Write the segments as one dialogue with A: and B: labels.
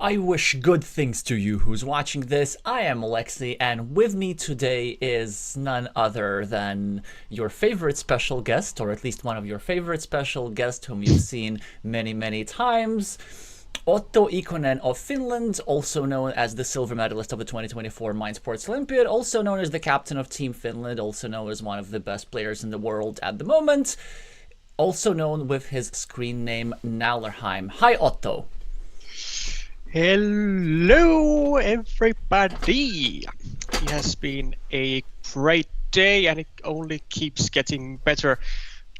A: I wish good things to you who's watching this. I am Alexey, and with me today is none other than your favorite special guest, or at least one of your favorite special guests whom you've seen many, many times. Otto Ikonen of Finland, also known as the silver medalist of the 2024 Mind Sports Olympiad, also known as the captain of Team Finland, also known as one of the best players in the world at the moment, also known with his screen name Naulerheim. Hi Otto.
B: Hello, everybody! It has been a great day and it only keeps getting better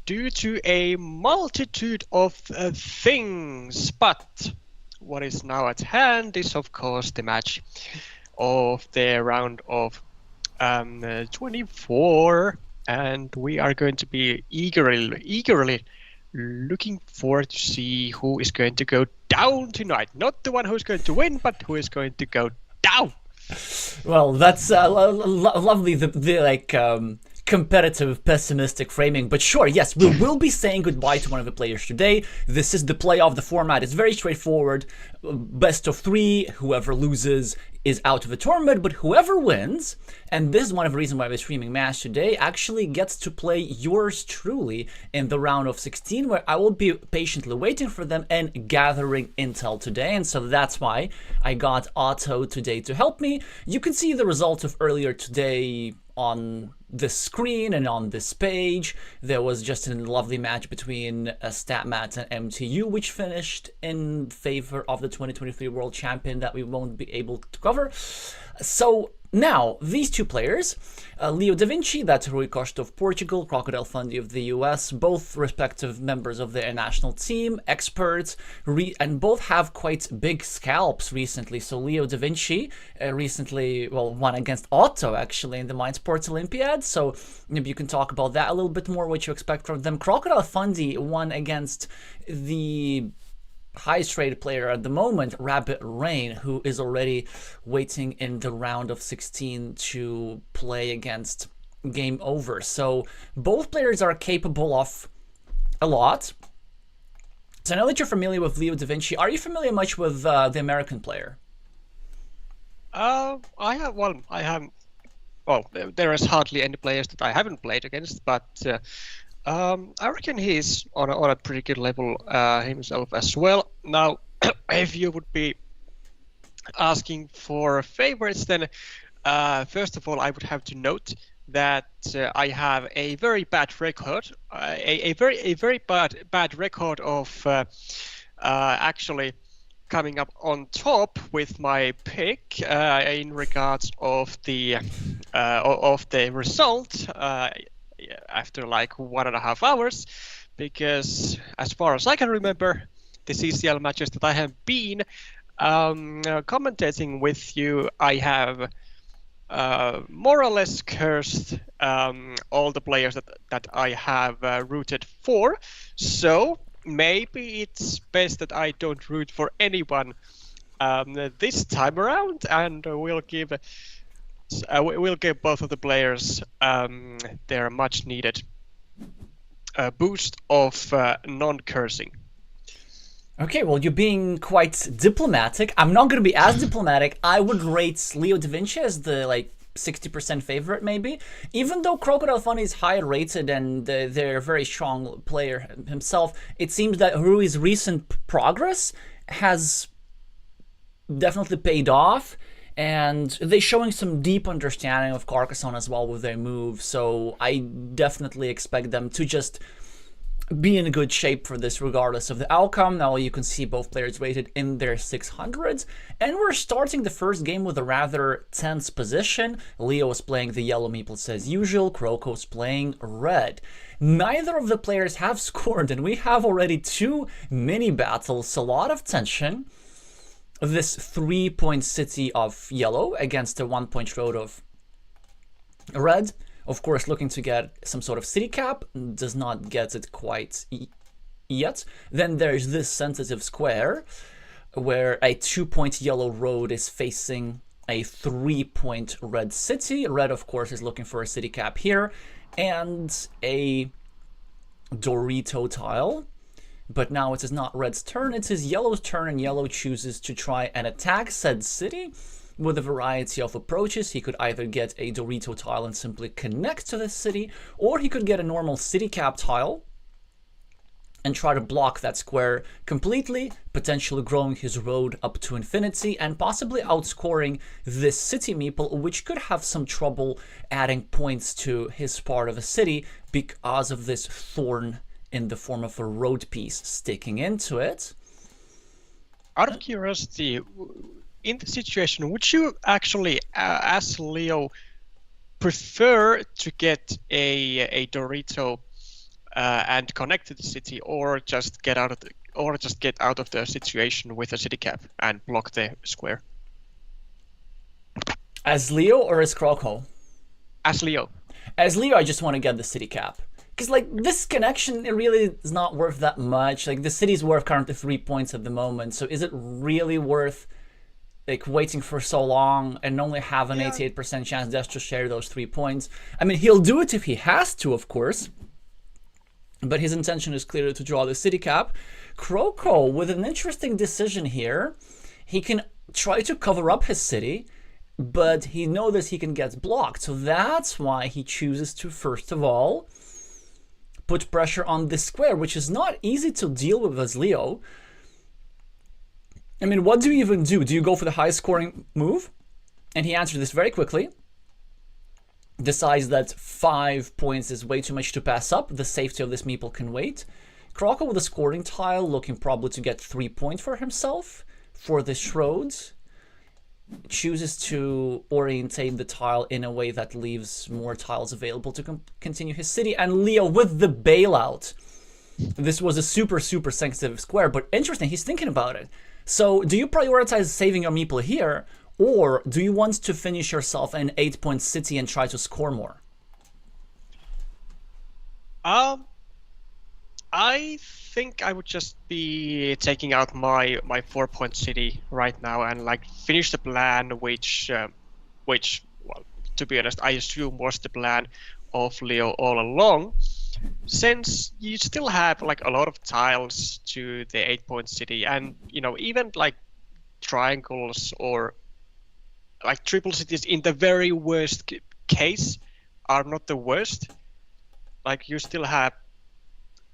B: due to a multitude of things. But what is now at hand is, of course, the match of the round of 24, and we are going to be eagerly looking forward to see who is going to go down tonight. Not the one who's going to win, but who is going to go down.
A: Well, that's lovely. The competitive, pessimistic framing. But sure, yes, we will be saying goodbye to one of the players today. This is the playoff. The format is very straightforward. Best of three. Whoever loses is out of the tournament, but whoever wins, and this is one of the reasons why we're streaming match today, actually gets to play yours truly in the round of 16, where I will be patiently waiting for them and gathering intel today. And so that's why I got Otto today to help me. You can see the results of earlier today on the screen and on this page. There was just a lovely match between StatMat and MTU, which finished in favor of the 2023 world champion that we won't be able to cover. So now, these two players, leodavinci, that's Rui Costa of Portugal, crocodilefundy of the US, both respective members of their national team, experts, and both have quite big scalps recently. So leodavinci recently, won against Otto, actually, in the Mind Sports Olympiad. So maybe you can talk about that a little bit more, what you expect from them. Crocodilefundy won against the highest rated player at the moment, Rabbit Rain, who is already waiting in the round of 16 to play against Game Over. So both players are capable of a lot. So now that you're familiar with leodavinci, are you familiar much with the American player?
B: There is hardly any players that I haven't played against, but I reckon he's on a pretty good level himself as well. Now, if you would be asking for favorites, then first of all, I would have to note that I have a very bad record, a very bad record of actually coming up on top with my pick in regards of the result. After like 1.5 hours, because as far as I can remember, the CCL matches that I have been commentating with you, I have more or less cursed all the players that I have rooted for. So maybe it's best that I don't root for anyone this time around, and we'll give both of the players their much needed boost of non-cursing.
A: Okay, well, you're being quite diplomatic. I'm not going to be as diplomatic. I would rate leodavinci as the 60% favorite, maybe. Even though crocodilefundy is high rated and they're a very strong player himself, it seems that Rui's recent progress has definitely paid off. And they're showing some deep understanding of Carcassonne as well with their move, so I definitely expect them to just be in good shape for this regardless of the outcome. Now you can see both players rated in their 600s, and we're starting the first game with a rather tense position. Leo is playing the yellow meeples as usual, Croco's playing red. Neither of the players have scored, and we have already two mini battles, a lot of tension. This 3-point city of yellow against a 1-point road of red. Of course, looking to get some sort of city cap, does not get it quite yet. Then there's this sensitive square where a 2-point yellow road is facing a 3-point red city. Red, of course, is looking for a city cap here, and a Dorito tile But now it is not red's turn, it is yellow's turn, and yellow chooses to try and attack said city with a variety of approaches. He could either get a Dorito tile and simply connect to this city, or he could get a normal city cap tile and try to block that square completely, potentially growing his road up to infinity and possibly outscoring this city meeple, which could have some trouble adding points to his part of the city because of this thorn in the form of a road piece sticking into it.
B: Out of curiosity, in the situation, would you actually, as Leo, prefer to get a Dorito and connect to the city, or just get out of the situation with a city cap and block the square?
A: As Leo or as Croco?
B: As Leo.
A: As Leo, I just want to get the city cap. Because, like, this connection, it really is not worth that much. Like, the city's worth currently 3 points at the moment, so is it really worth, like, waiting for so long and only have an 88% chance just to share those 3 points? I mean, he'll do it if he has to, of course, but his intention is clearly to draw the city cap. Croco, with an interesting decision here, he can try to cover up his city, but he knows that he can get blocked, so that's why he chooses to, first of all, put pressure on this square, which is not easy to deal with as Leo. I mean, what do you even do? Do you go for the high scoring move? And he answered this very quickly. Decides that 5 points is way too much to pass up. The safety of this meeple can wait. Croco with a scoring tile, looking probably to get 3 points for himself for the Shroud. Chooses to orientate the tile in a way that leaves more tiles available to continue his city. And Leo with the bailout. This was a super, super sensitive square, but interesting, he's thinking about it. So do you prioritize saving your meeple here, or do you want to finish yourself an 8-point city and try to score more?
B: I think I would just be taking out my 4-point city right now and like finish the plan, which well, to be honest, I assume was the plan of Leo all along. Since you still have like a lot of tiles to the 8-point city, and you know, even like triangles or like triple cities in the very worst case are not the worst. Like you still have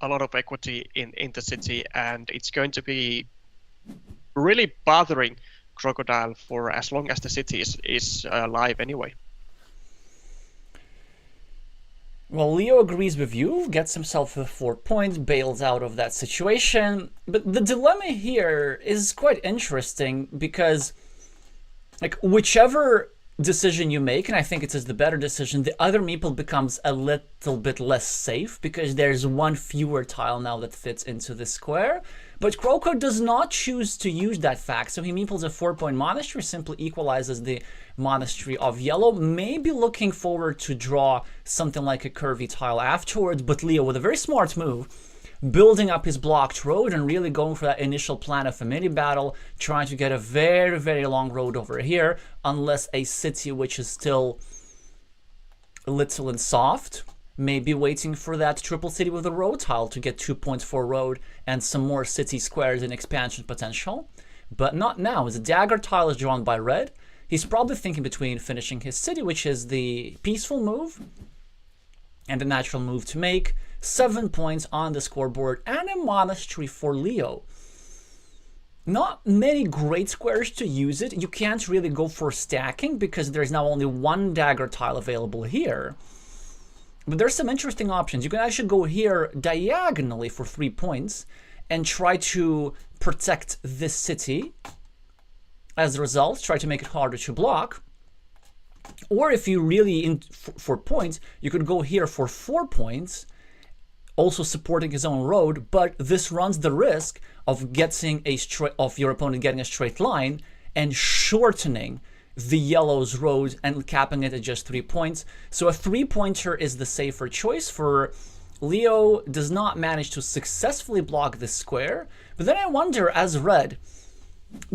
B: a lot of equity in the city, and it's going to be really bothering Crocodile for as long as the city is alive anyway.
A: Well, Leo agrees with you, gets himself a 4 points, bails out of that situation. But the dilemma here is quite interesting because, like, whichever decision you make, and I think it is the better decision, the other meeple becomes a little bit less safe because there's one fewer tile now that fits into the square. But Croco does not choose to use that fact, so he meeples a 4-point monastery, simply equalizes the monastery of yellow, maybe looking forward to draw something like a curvy tile afterwards. But Leo, with a very smart move, building up his blocked road and really going for that initial plan of a mini battle, trying to get a very, very long road over here, unless a city which is still little and soft, maybe waiting for that triple city with a road tile to get 2 points for road and some more city squares and expansion potential. But not now, as a dagger tile is drawn by red. He's probably thinking between finishing his city, which is the peaceful move and the natural move to make, 7 points on the scoreboard, and a monastery for Leo. Not many great squares to use it. You can't really go for stacking because there's now only one dagger tile available here. But there's some interesting options. You can actually go here diagonally for 3 points and try to protect this city. As a result, try to make it harder to block. Or if you really for points, you could go here for 4 points, also supporting his own road, but this runs the risk of getting your opponent getting a straight line and shortening the yellow's road and capping it at just 3 points. So a 3-pointer is the safer choice for Leo. Does not manage to successfully block this square. But then I wonder, as red,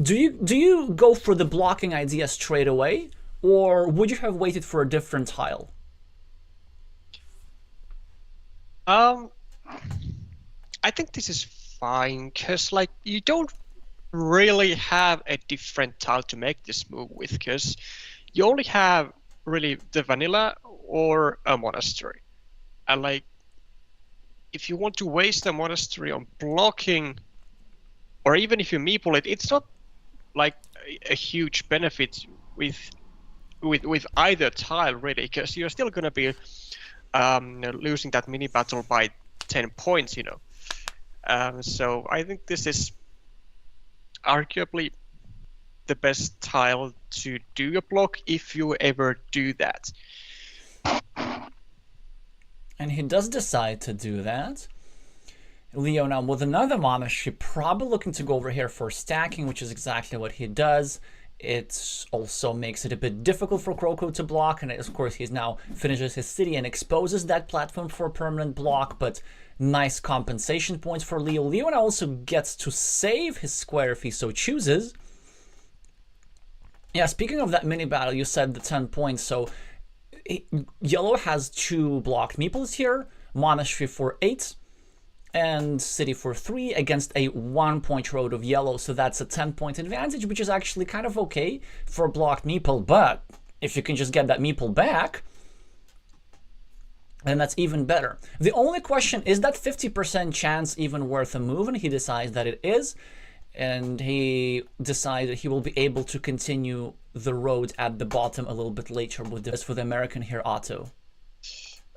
A: do you go for the blocking idea straight away, or would you have waited for a different tile?
B: I think this is fine, because like you don't really have a different tile to make this move with, because you only have really the vanilla or a monastery. And like, if you want to waste a monastery on blocking, or even if you meeple it, it's not like a huge benefit with either tile really, because you're still gonna be losing that mini battle by 10 points, you know. So I think this is arguably the best tile to do a block if you ever do that.
A: And he does decide to do that. Leo now with another monastery, probably looking to go over here for stacking, which is exactly what he does. It also makes it a bit difficult for Croco to block, and of course he now finishes his city and exposes that platform for a permanent block, but nice compensation points for Leo. Leo now also gets to save his square if he so chooses. Yeah, speaking of that mini battle, you said the 10 points, so Yellow has 2 blocked meeples here, monastery for 8, and city for 3 against a 1-point road of Yellow, so that's a 10-point advantage, which is actually kind of okay for a blocked meeple, but if you can just get that meeple back, then that's even better. The only question, is that 50% chance even worth a move? And he decides that it is, and he decided he will be able to continue the road at the bottom a little bit later with this for the American here, Otto.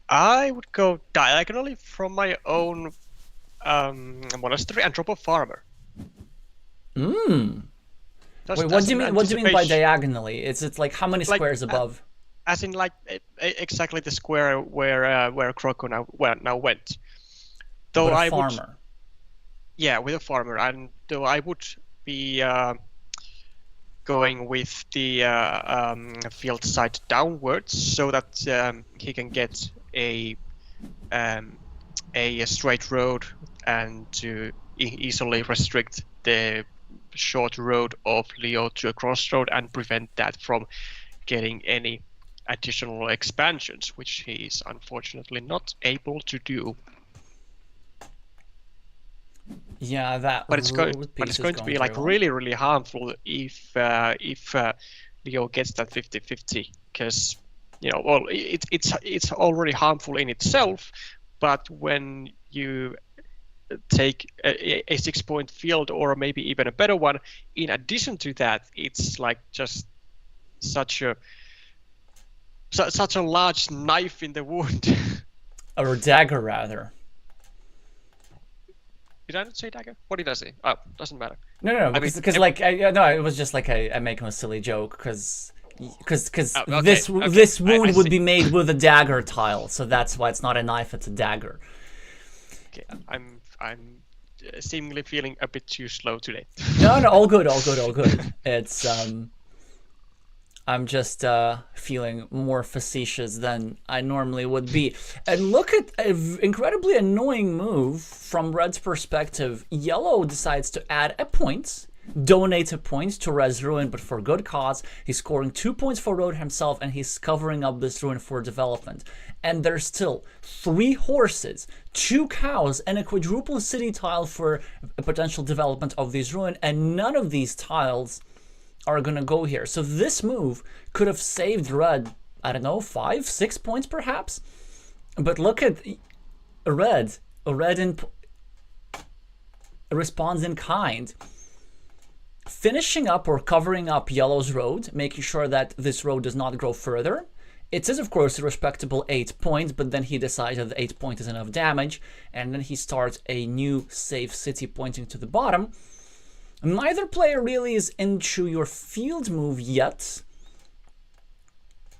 B: I would go diagonally from my own monastery and drop a farmer.
A: Wait, what do you mean? What do you mean by diagonally? It's like how many squares above?
B: As in like exactly the square where Croco now went. Though
A: With a
B: I
A: farmer.
B: would, yeah, with a farmer, and though I would be going with the field side downwards so that he can get a straight road and to easily restrict the short road of Leo to a crossroad and prevent that from getting any additional expansions, which he is unfortunately not able to do.
A: Yeah, that.
B: But it's going to be like really harmful if Leo gets that 50-50, because you know, well, it's already harmful in itself, but when you take a 6-point field or maybe even a better one, in addition to that, it's like just such a large knife in the wound.
A: Or dagger, rather.
B: Did I not say dagger? What did I say? Oh, doesn't matter.
A: No, because like no, it was just like I making a silly joke because
B: okay,
A: this wound would be made with a dagger tile, so that's why it's not a knife, it's a dagger.
B: Okay, I'm seemingly feeling a bit too slow today.
A: No, all good. It's I'm just feeling more facetious than I normally would be. And look at an incredibly annoying move from Red's perspective. Yellow decides to add a point, donate a point to Red's ruin, but for good cause. He's scoring 2 points for Road himself, and he's covering up this ruin for development. And there's still 3 horses, 2 cows, and a quadruple city tile for a potential development of these ruin, and none of these tiles are gonna go here. So this move could have saved Red, I don't know, 5-6 points perhaps. But look at Red responds in kind, finishing up or covering up Yellow's road, making sure that this road does not grow further. It is of course a respectable 8 points, but then he decides that the 8 point is enough damage, and then he starts a new safe city pointing to the bottom. Neither player really is into your field move yet.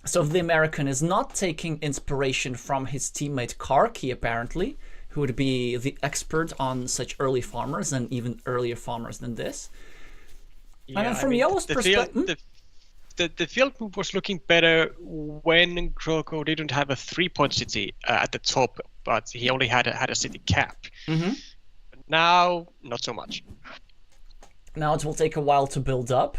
A: So the American is not taking inspiration from his teammate Karki, apparently, who would be the expert on such early farmers and even earlier farmers than this.
B: Yeah,
A: and then from Yellow's perspective,
B: the field move was looking better when Croco didn't have a 3-point city at the top, but he only had a city cap. Now, not so much.
A: Now it will take a while to build up.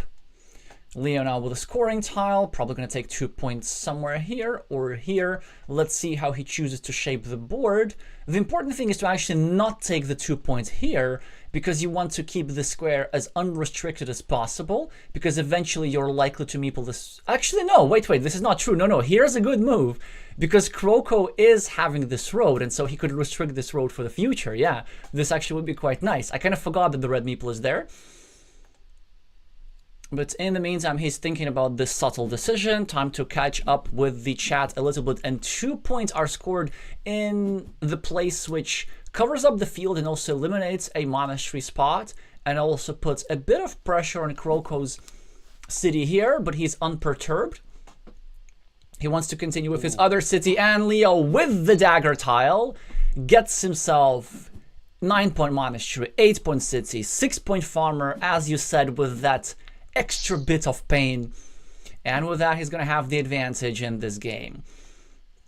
A: Leo now with a scoring tile, probably going to take 2 points somewhere here or here. Let's see how he chooses to shape the board. The important thing is to actually not take the 2 points here, because you want to keep the square as unrestricted as possible, because eventually you're likely to meeple this. Actually, no, wait, this is not true. No, here's a good move, because Croco is having this road, and so he could restrict this road for the future. Yeah, this actually would be quite nice. I kind of forgot that the red meeple is there. But in the meantime, he's thinking about this subtle decision. Time to catch up with the chat a little bit. And 2 points are scored in the place which covers up the field and also eliminates a monastery spot. And also puts a bit of pressure on Croco's city here, but he's unperturbed. He wants to continue with his other city. And Leo, with the dagger tile, gets himself 9-point monastery, 8-point city, 6-point farmer, as you said, with that extra bit of pain, and with that he's going to have the advantage in this game.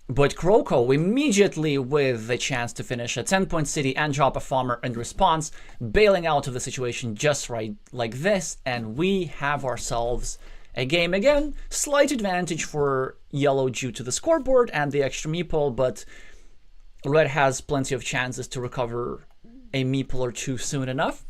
A: But Croco immediately with the chance to finish a 10-point city and drop a farmer in response, bailing out of the situation just right like this, and we have ourselves a game again. Slight advantage for yellow due to the scoreboard and the extra meeple, but red has plenty of chances to recover a meeple or two soon enough.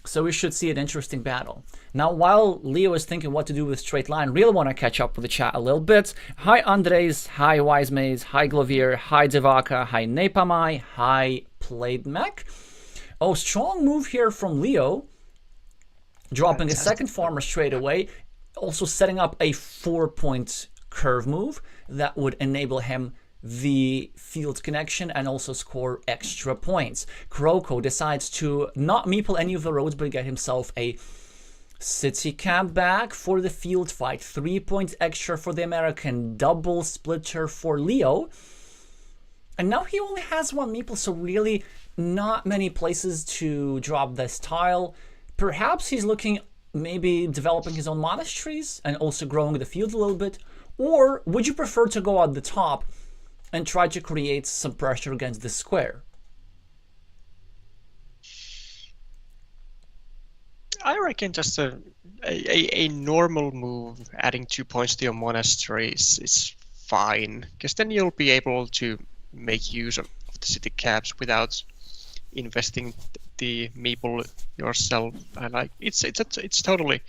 A: So we should see an interesting battle. Now, while Leo is thinking what to do with straight line, really want to catch up with the chat a little bit. Hi Andres, hi Wise Maze, hi Glovier, hi Devaka, hi Nepamai, hi Played Mech. Oh, strong move here from Leo. Dropping a second farmer straight away. Also setting up a 4-point curve move that would enable him the field connection and also score extra points. Croco decides to not meeple any of the roads, but get himself a city camp back for the field fight. 3 points extra for the American, double splitter for Leo. And now he only has 1 meeple, so really not many places to drop this tile. Perhaps he's looking maybe developing his own monasteries and also growing the field a little bit. Or would you prefer to go at the top and try to create some pressure against this square?
B: I reckon just a normal move, adding 2 points to your monastery is fine, because then you'll be able to make use of the city caps without investing the meeple yourself. And like it's totally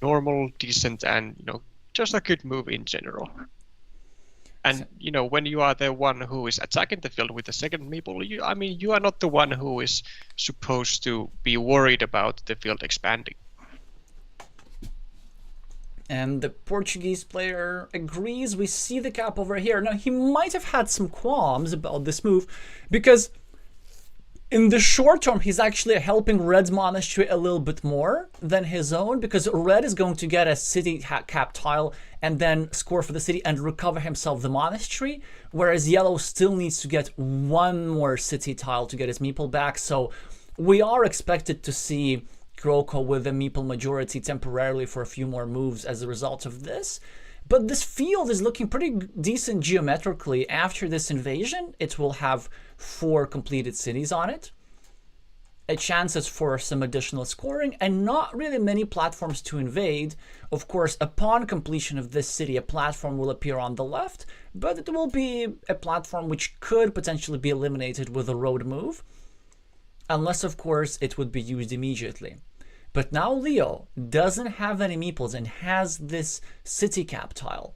B: normal, decent, and just a good move in general. And when you are the one who is attacking the field with the second meeple, you are not the one who is supposed to be worried about the field expanding.
A: And the Portuguese player agrees. We see the cap over here. Now, he might have had some qualms about this move, because in the short term, he's actually helping Red's monastery a little bit more than his own, because Red is going to get a city cap tile and then score for the city and recover himself the monastery, whereas Yellow still needs to get 1 more city tile to get his meeple back. So we are expected to see Croco with a meeple majority temporarily for a few more moves as a result of this. But this field is looking pretty decent geometrically. After this invasion, it will have 4 completed cities on it, a chances for some additional scoring, and not really many platforms to invade. Of course, upon completion of this city, a platform will appear on the left, but it will be a platform which could potentially be eliminated with a road move, unless, of course, it would be used immediately. But now Leo doesn't have any meeples and has this city cap tile.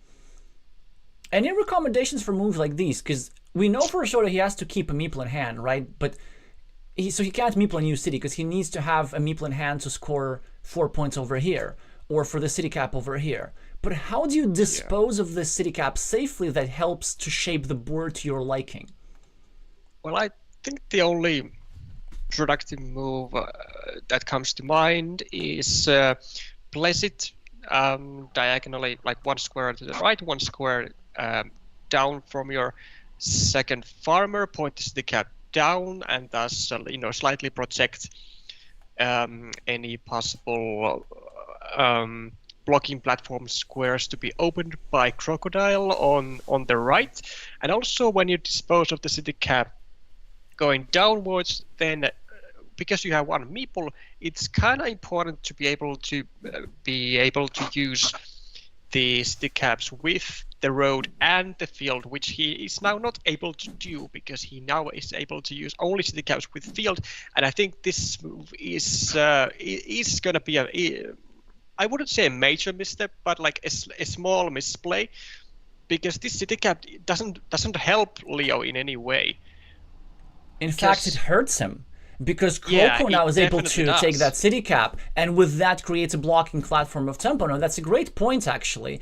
A: Any recommendations for moves like these? Because we know for sure that he has to keep a meeple in hand, right? But so he can't meeple a new city because he needs to have a meeple in hand to score 4 points over here, or for the city cap over here. But how do you dispose of this city cap safely that helps to shape the board to your liking?
B: Well, I think the only productive move that comes to mind is place it diagonally, like 1 square to the right, 1 square down from your second farmer, point the city cap down, and thus slightly protect any possible blocking platform squares to be opened by Crocodile on the right. And also when you dispose of the city cap going downwards, then because you have one meeple, it's kind of important to be able to use the city caps with the road and the field, which he is now not able to do because he now is able to use only city caps with field. And I think this move is going to be I wouldn't say a major misstep, but like a small misplay, because this city cap doesn't help Leo in any way.
A: In fact, it hurts him, because
B: Yeah,
A: Croco now
B: it
A: is able to
B: definitely
A: take
B: does.
A: that city cap, and with that creates a blocking platform of tempo. Now, that's a great point, actually.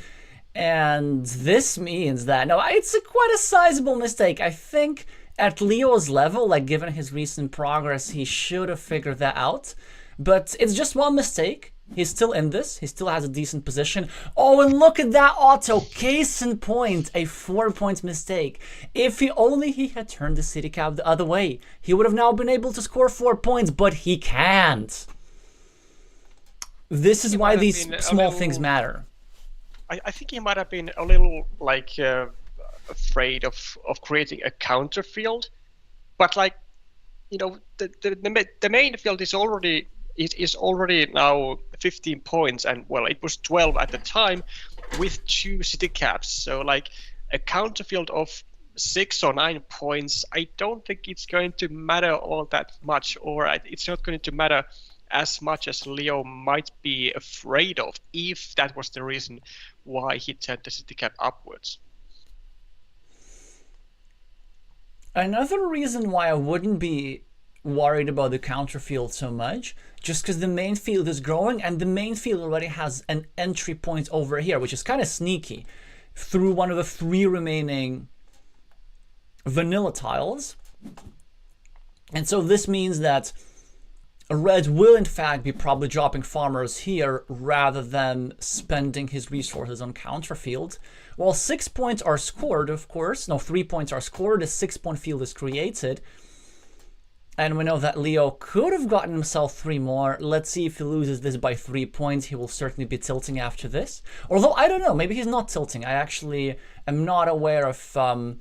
A: And this means that, no, it's quite a sizable mistake. I think at Leo's level, like given his recent progress, he should have figured that out. But it's just one mistake. He's still in this. He still has a decent position. Oh, and look at that auto. Case in point, a 4-point mistake. If he had turned the city cap the other way, he would have now been able to score 4 points, but he can't. This is why these small things matter.
B: I think he might have been a little like afraid of creating a counter field, but like, you know, the main field is already now 15 points, and well, it was 12 at the time with 2 city caps. So like a counter field of 6 or 9 points, I don't think it's going to matter all that much, or it's not going to matter as much as Leo might be afraid of, if that was the reason why he turned the city cap upwards.
A: Another reason why I wouldn't be worried about the counter field so much, just because the main field is growing, and the main field already has an entry point over here, which is kind of sneaky, through one of the 3 remaining vanilla tiles. And so this means that Red will in fact be probably dropping farmers here rather than spending his resources on counter field. While 6 points are scored, of course, no, 3 points are scored, a 6-point field is created. And we know that Leo could have gotten himself 3 more. Let's see if he loses this by 3 points. He will certainly be tilting after this. Although, I don't know, maybe he's not tilting. I actually am not aware of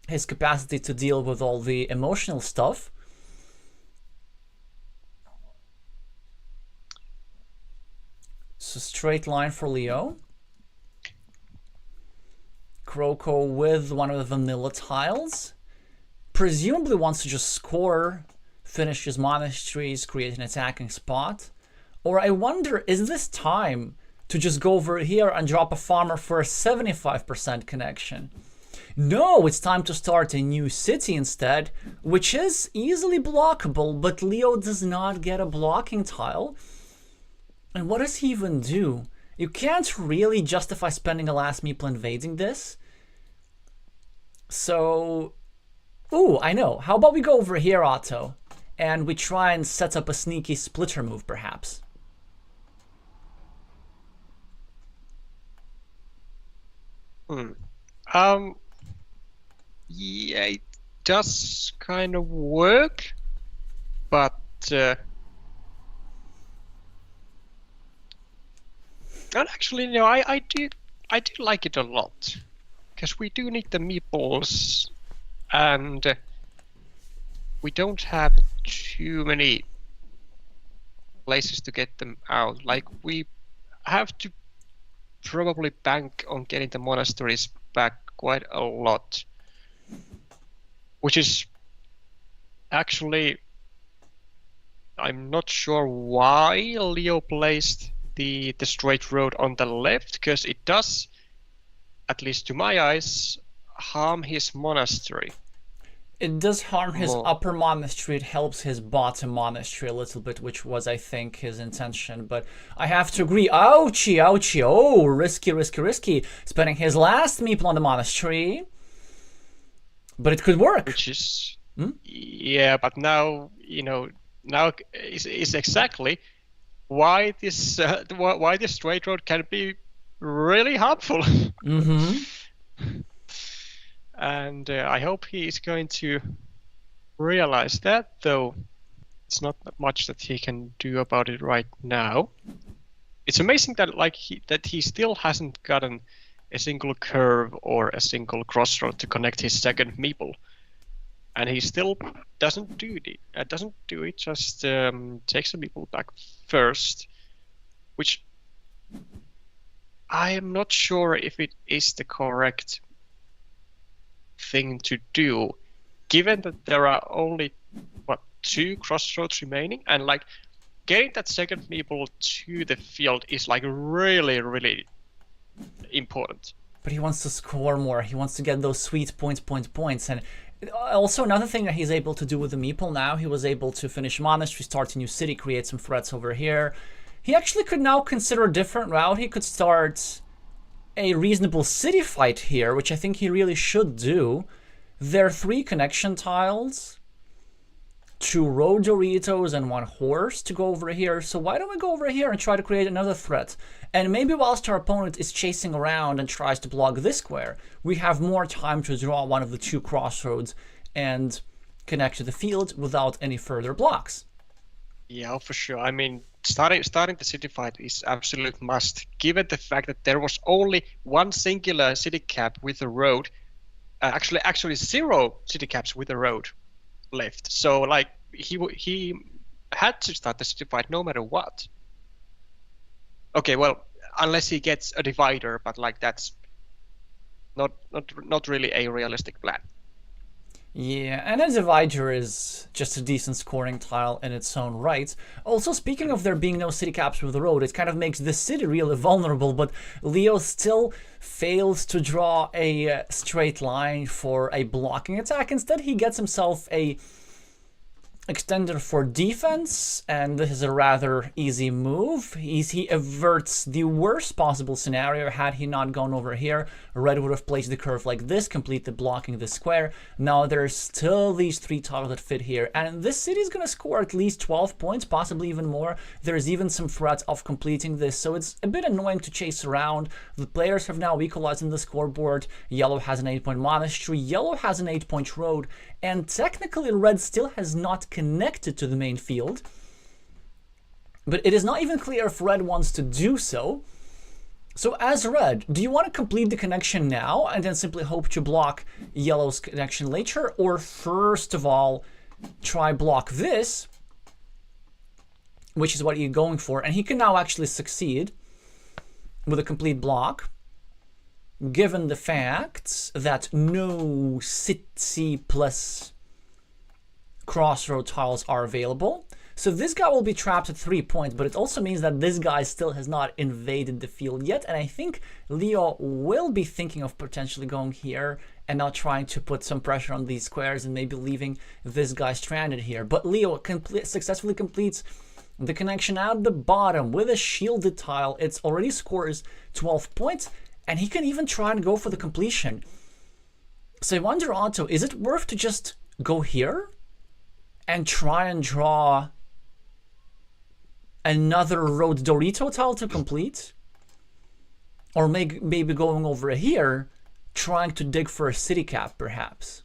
A: his capacity to deal with all the emotional stuff. So straight line for Leo. Croco with one of the vanilla tiles. Presumably wants to just score, finish his monasteries, create an attacking spot. Or I wonder, is this time to just go over here and drop a farmer for a 75% connection? No, it's time to start a new city instead, which is easily blockable, but Leo does not get a blocking tile. And what does he even do? You can't really justify spending a last meeple invading this. So, ooh, I know. How about we go over here, Otto, and we try and set up a sneaky splitter move, perhaps?
B: Yeah, it does kind of work, but and actually, no, I do like it a lot, because we do need the meeples, and we don't have too many places to get them out. Like, we have to probably bank on getting the monasteries back quite a lot, which is actually, I'm not sure why Leo placed the straight road on the left, because it does, at least to my eyes, harm his monastery.
A: It does harm his upper monastery. It helps his bottom monastery a little bit, which was, I think, his intention. But I have to agree. Ouchie, ouchie. Oh, risky, risky, risky. Spending his last meeple on the monastery. But it could work.
B: Which is, yeah, but now, you know, now is exactly why this straight road can be really harmful. And I hope he is going to realize that, though it's not much that he can do about it right now. It's amazing that he still hasn't gotten a single curve or a single crossroad to connect his second meeple. and he still doesn't do it. Just takes the people back first, which I am not sure if it is the correct thing to do, given that there are only 2 crossroads remaining, and like getting that second meeple to the field is like really important.
A: But he wants to score more. He wants to get those sweet points. And also another thing that he's able to do with the meeple now, he was able to finish monastery, start a new city, create some threats over here. He actually could now consider a different route. He could start a reasonable city fight here, which I think he really should do. There are 3 connection tiles, 2 road Doritos and 1 horse to go over here. So why don't we go over here and try to create another threat? And maybe whilst our opponent is chasing around and tries to block this square, we have more time to draw one of the 2 crossroads and connect to the field without any further blocks.
B: Yeah, for sure. I mean, starting the city fight is absolute must, given the fact that there was only 1 singular city cap with a road, actually 0 city caps with a road left. So like he had to start the city fight no matter what. Okay, well, unless he gets a divider, but like that's not really a realistic plan.
A: Yeah, and a divider is just a decent scoring tile in its own right. Also, speaking of there being no city caps with the road, it kind of makes this city really vulnerable, but Leo still fails to draw a straight line for a blocking attack. Instead, he gets himself a extender for defense, and this is a rather easy move. He averts the worst possible scenario. Had he not gone over here, Red would have placed the curve like this, completely blocking the square. Now there's still these 3 tiles that fit here, and this city is going to score at least 12 points, possibly even more. There's even some threat of completing this, so it's a bit annoying to chase around. The players have now equalized in the scoreboard. Yellow has an 8-point monastery, Yellow has an 8-point road, and technically Red still has not connected to the main field. But it is not even clear if Red wants to do so. So as Red, do you want to complete the connection now and then simply hope to block Yellow's connection later? Or first of all, try block this, which is what you're going for. And he can now actually succeed with a complete block, given the fact that no city plus crossroad tiles are available. So this guy will be trapped at 3 points, but it also means that this guy still has not invaded the field yet. And I think Leo will be thinking of potentially going here and now trying to put some pressure on these squares and maybe leaving this guy stranded here. But Leo successfully completes the connection at the bottom with a shielded tile. It already scores 12 points, and he can even try and go for the completion. So I wonder, Otto, is it worth to just go here and try and draw another road Dorito tile to complete? Or maybe going over here, trying to dig for a city cap, perhaps?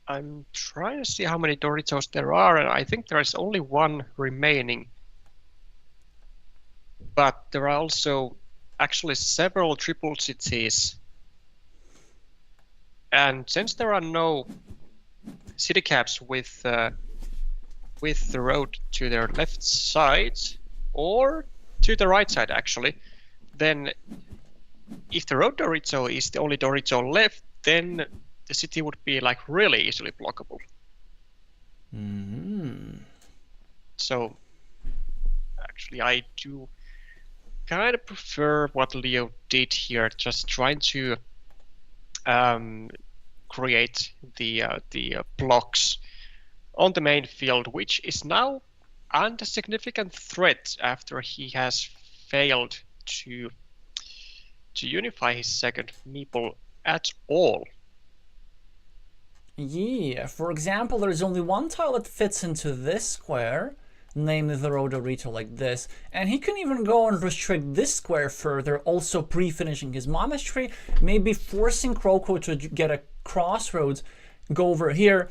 B: I'm trying to see how many Doritos there are, and I think there is only 1 remaining. But there are also actually several triple cities. And since there are no city caps with the road to their left side, or to the right side actually, then if the road Dorito is the only Dorito left, then the city would be like really easily blockable. So actually I do kind of prefer what Leo did here, just trying to create the blocks on the main field, which is now under significant threat after he has failed to unify his second meeple at all.
A: Yeah, for example, there's only 1 tile that fits into this square, namely the road Dorito like this, and he can even go and restrict this square further, also pre-finishing his monastery, maybe forcing Croco to get a crossroads, go over here,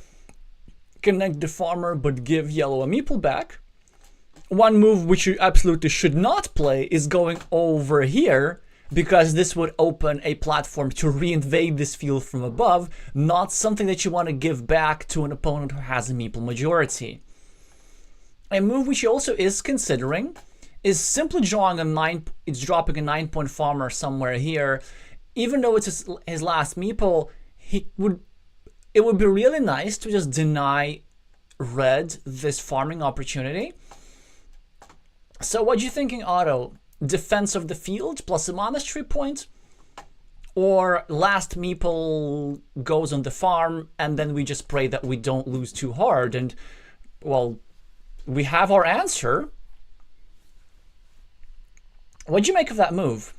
A: connect the farmer, but give Yellow a meeple back. One move which you absolutely should not play is going over here, because this would open a platform to reinvade this field from above, not something that you want to give back to an opponent who has a meeple majority. A move which he also is considering is simply dropping a 9-point farmer somewhere here. Even though it's his last meeple, it would be really nice to just deny red this farming opportunity. So what are you thinking, Otto? Defense of the field plus a monastery point? Or last meeple goes on the farm and then we just pray that we don't lose too hard? And, well, we have our answer. What'd you make of that move?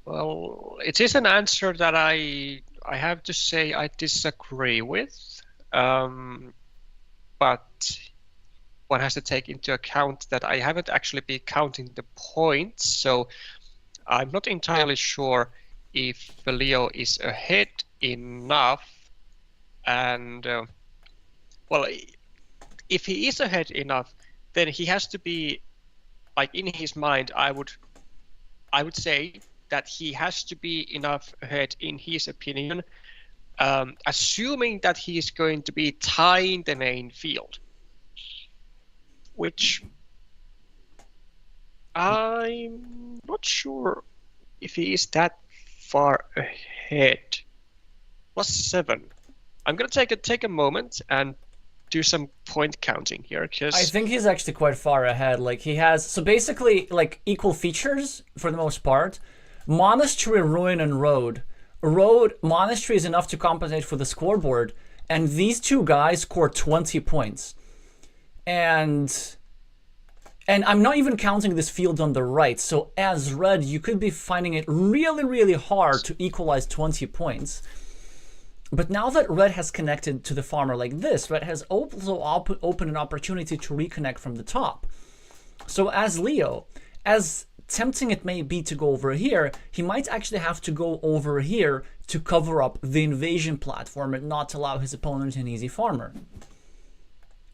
B: Well, it is an answer that I have to say I disagree with. But one has to take into account that I haven't actually been counting the points, so I'm not entirely sure if Leo is ahead enough. And well, if he is ahead enough, then he has to be, like, in his mind, I would say that he has to be enough ahead in his opinion, assuming that he is going to be tying the main field, which I'm not sure if he is that far ahead. +7. I'm gonna take a moment and do some point counting here, because
A: I think he's actually quite far ahead. Like, he has, so basically, like, equal features for the most part. Monastery, Ruin, and Road. Monastery is enough to compensate for the scoreboard, and these two guys score 20 points. And I'm not even counting this field on the right, so as red, you could be finding it really, really hard to equalize 20 points. But now that red has connected to the farmer like this, red has also opened an opportunity to reconnect from the top. So as Leo, as tempting it may be to go over here, he might actually have to go over here to cover up the invasion platform and not allow his opponent an easy farmer,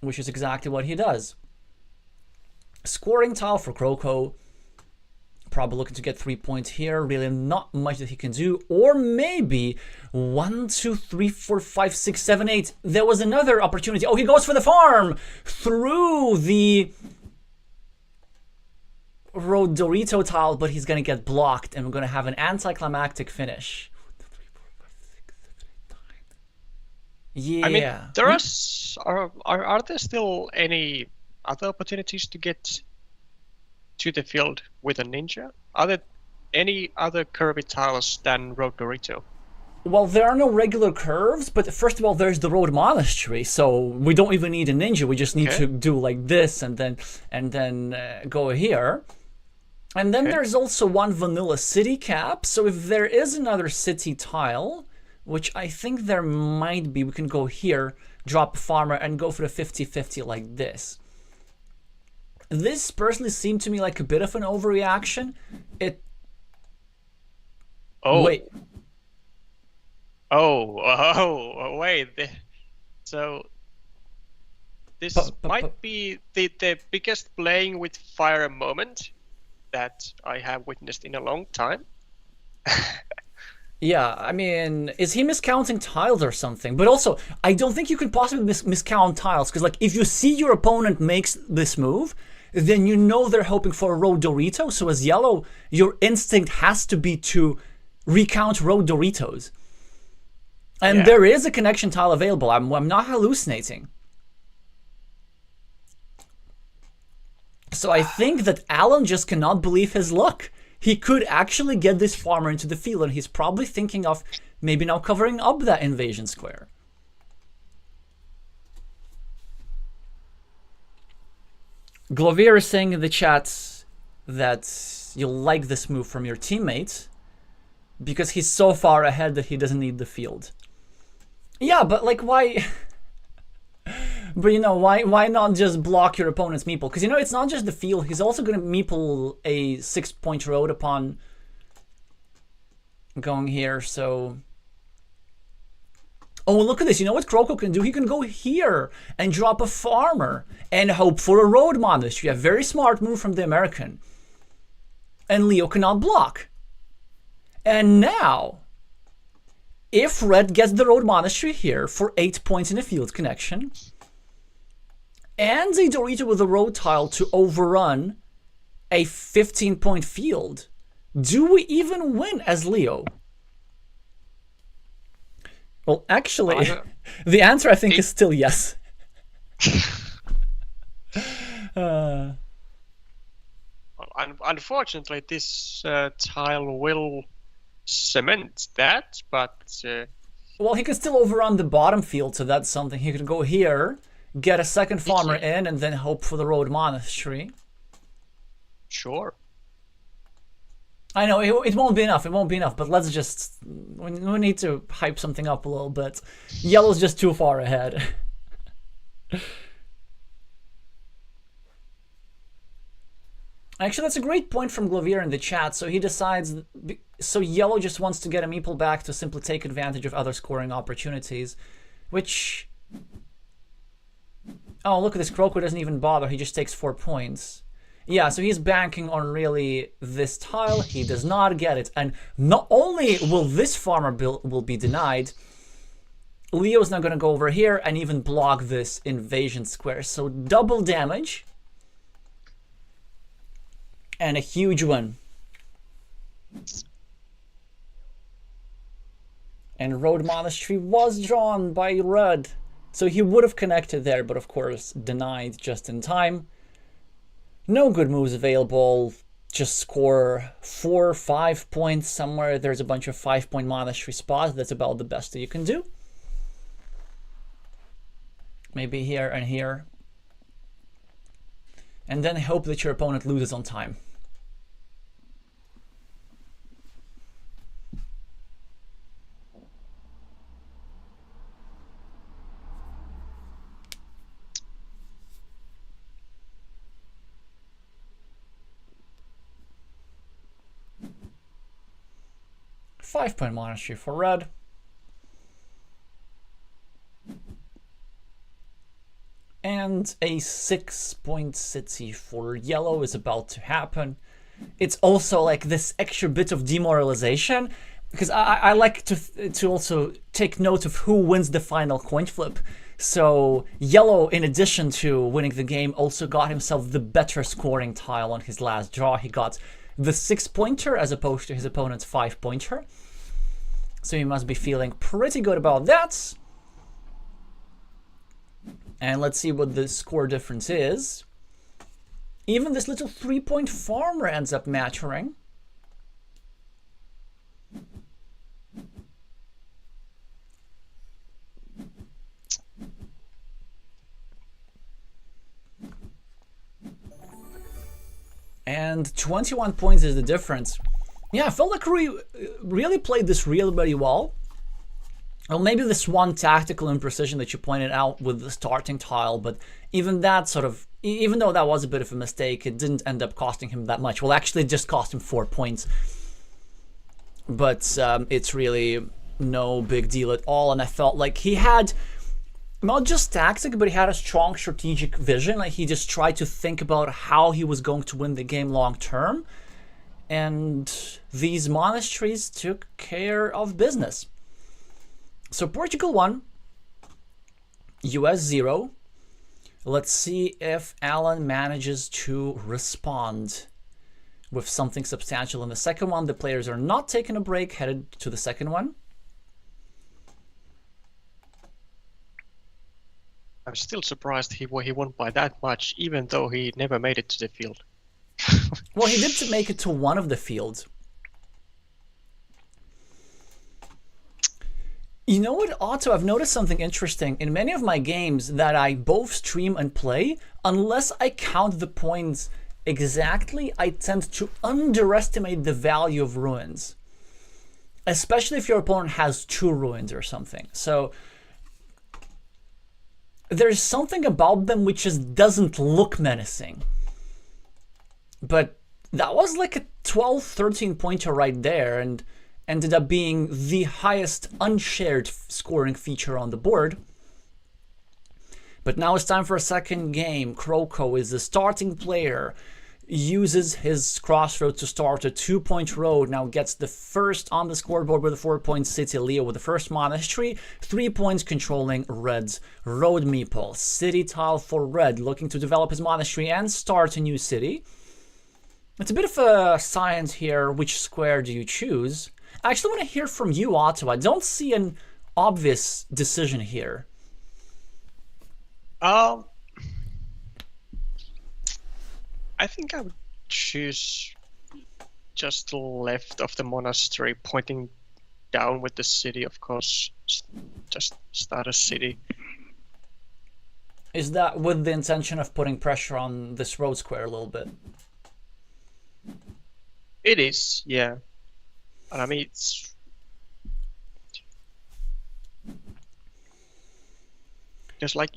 A: which is exactly what he does. Scoring tile for Croco, probably looking to get 3 points here. Really not much that he can do. Or maybe 1, 2, 3, 4, 5, 6, 7, 8. There was another opportunity. Oh, he goes for the farm through the Road Dorito tile, but he's going to get blocked, and we're going to have an anticlimactic finish. Yeah.
B: I mean, are there still any other opportunities to get to the field with a ninja? Are there any other curvy tiles than Road Dorito?
A: Well, there are no regular curves, but first of all, there's the Road Monastery, so we don't even need a ninja. We just need to do like this and then go here. And then there's also one vanilla city cap. So if there is another city tile, which I think there might be, we can go here, drop a farmer, and go for the 50-50 like this. This personally seemed to me like a bit of an overreaction. Wait. So this might be the biggest playing with fire moment that I have witnessed in a long time. Yeah, I mean, is he miscounting tiles or something? But also, I don't think you could possibly miscount tiles, because, like, if you see your opponent makes this move, then you know they're hoping for a Road Dorito. So as yellow, your instinct has to be to recount Road Doritos. And there is a connection tile available. I'm not hallucinating. So I think that Alan just cannot believe his luck. He could actually get this farmer into the field, and he's probably thinking of maybe now covering up that invasion square. Glovier is saying in the chat that you'll like this move from your teammate because he's so far ahead that he doesn't need the field. Yeah, but like, why? But you know, why not just block your opponent's meeple? Because you know, it's not just the field. He's also going to meeple a 6-point road upon going here. So, oh, look at this. You know what Croco can do? He can go here and drop a farmer and hope for a road monastery. A very smart move from the American. and Leo cannot block. And now, if red gets the Road Monastery here for 8 points in a field connection, and a Dorito with a road tile to overrun a 15-point field, do we even win as Leo? Well, actually, the answer I think is still yes.
B: Unfortunately, this tile will cement that, but...
A: Well, he can still overrun the bottom field, so that's something. He could go here, get a second farmer in, and then hope for the Road Monastery.
B: Sure.
A: I know, it won't be enough, but let's just... We need to hype something up a little bit. Yellow's just too far ahead. Actually, that's a great point from Glovier in the chat. So he decides... So Yellow just wants to get a meeple back to simply take advantage of other scoring opportunities. Which... Oh, look at this. Croco doesn't even bother. He just takes 4 points. Yeah, so he's banking on really this tile. He does not get it. And not only will this farmer will be denied, Leo's now going to go over here and even block this invasion square. So double damage. And a huge one. And Road Monastery was drawn by red. So he would have connected there, but of course denied just in time. No good moves available. Just score 4 or 5 points somewhere. There's a bunch of 5-point monastery spots. That's about the best that you can do. Maybe here and here. And then hope that your opponent loses on time. Five-point monastery for red. And a 6-point city for yellow is about to happen. It's also like this extra bit of demoralization, because I like to also take note of who wins the final coin flip. So yellow, in addition to winning the game, also got himself the better scoring tile on his last draw. He got the 6-pointer as opposed to his opponent's 5-pointer. So he must be feeling pretty good about that. And let's see what the score difference is. Even this little 3-point farmer ends up maturing. And 21 points is the difference. Yeah, I felt like we really played this really well. Well, maybe this one tactical imprecision that you pointed out with the starting tile, but even that sort of, even though that was a bit of a mistake, it didn't end up costing him that much. Well, actually, it just cost him 4 points. But it's really no big deal at all, and I felt like he had not just tactic, but he had a strong strategic vision. Like, he just tried to think about how he was going to win the game long term. And these monasteries took care of business. So Portugal 1, US 0. Let's see if Alan manages to respond with something substantial in the second one. The players are not taking a break, headed to the second one.
B: I'm still surprised he won by that much, even though he never made it to the field.
A: Well, he did make it to one of the fields. You know what, Otto? I've noticed something interesting. In many of my games that I both stream and play, unless I count the points exactly, I tend to underestimate the value of ruins. Especially if your opponent has 2 ruins or something. So there's something about them which just doesn't look menacing. But that was like a 12, 13-pointer right there, and ended up being the highest unshared scoring feature on the board. But now it's time for a second game. Croco is the starting player. uses his crossroad to start a 2-point road. Now gets the first on the scoreboard with a 4-point city. Leo with the first monastery. 3 points controlling Red's road meeple. City tile for Red, looking to develop his monastery and start a new city. It's a bit of a science here. Which square do you choose? I actually want to hear from you, Otto. I don't see an obvious decision here.
B: I think I would choose just left of the monastery, pointing down with the city, of course. Just start a city.
A: Is that with the intention of putting pressure on this road square a little bit?
B: It is, yeah. And I mean, it's... just like...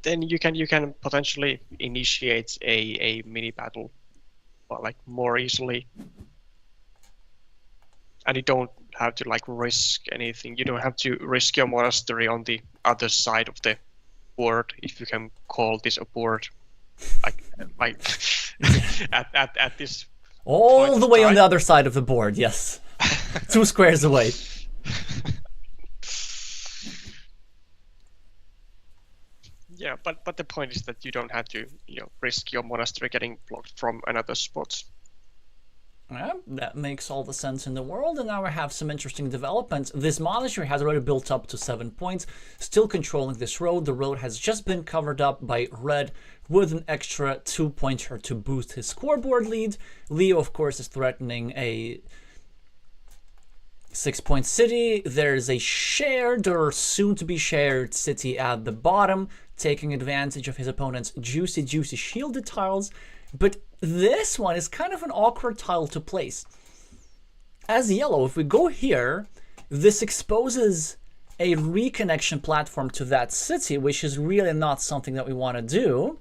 B: then you can potentially initiate a mini battle, but like more easily, and you don't have to like risk anything. You don't have to risk your monastery on the other side of the board, if you can call this a board. Like at this
A: all the way on the other side of the board. Yes, 2 squares away.
B: Yeah, but the point is that you don't have to, risk your monastery getting blocked from another spot.
A: Yeah, that makes all the sense in the world, and now we have some interesting developments. This monastery has already built up to 7 points, still controlling this road. The road has just been covered up by Red with an extra 2-pointer to boost his scoreboard lead. Leo, of course, is threatening a 6-point city. There's a shared or soon-to-be shared city at the bottom, taking advantage of his opponent's juicy shielded tiles. But this one is kind of an awkward tile to place. As yellow, if we go here, this exposes a reconnection platform to that city, which is really not something that we want to do.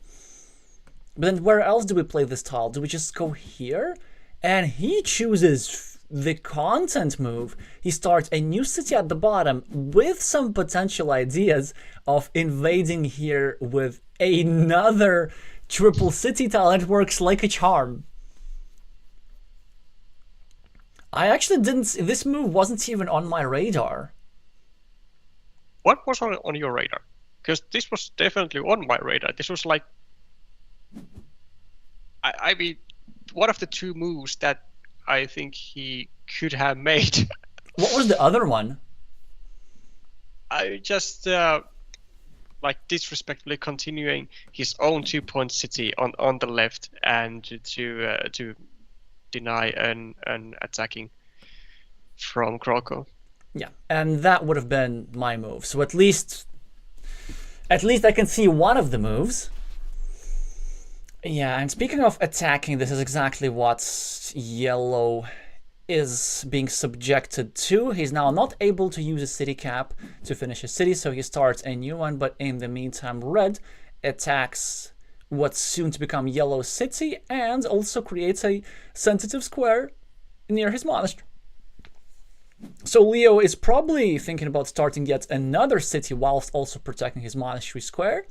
A: But then where else do we play this tile? Do we just go here? And he chooses the content move. He starts a new city at the bottom with some potential ideas of invading here with another triple city tile. It works like a charm. I actually didn't see, this move wasn't even on my radar.
B: What was on your radar? Because this was definitely on my radar. This was like, I mean, one of the 2 moves that I think he could have made.
A: What was the other one?
B: I just like disrespectfully continuing his own 2-point city on the left, and to deny an attacking from Croco.
A: Yeah, and that would have been my move. So at least I can see one of the moves. Yeah, and speaking of attacking, this is exactly what yellow is being subjected to. He's now not able to use a city cap to finish his city, so he starts a new one, but in the meantime, red attacks what's soon to become yellow city and also creates a sensitive square near his monastery. So Leo is probably thinking about starting yet another city whilst also protecting his monastery square.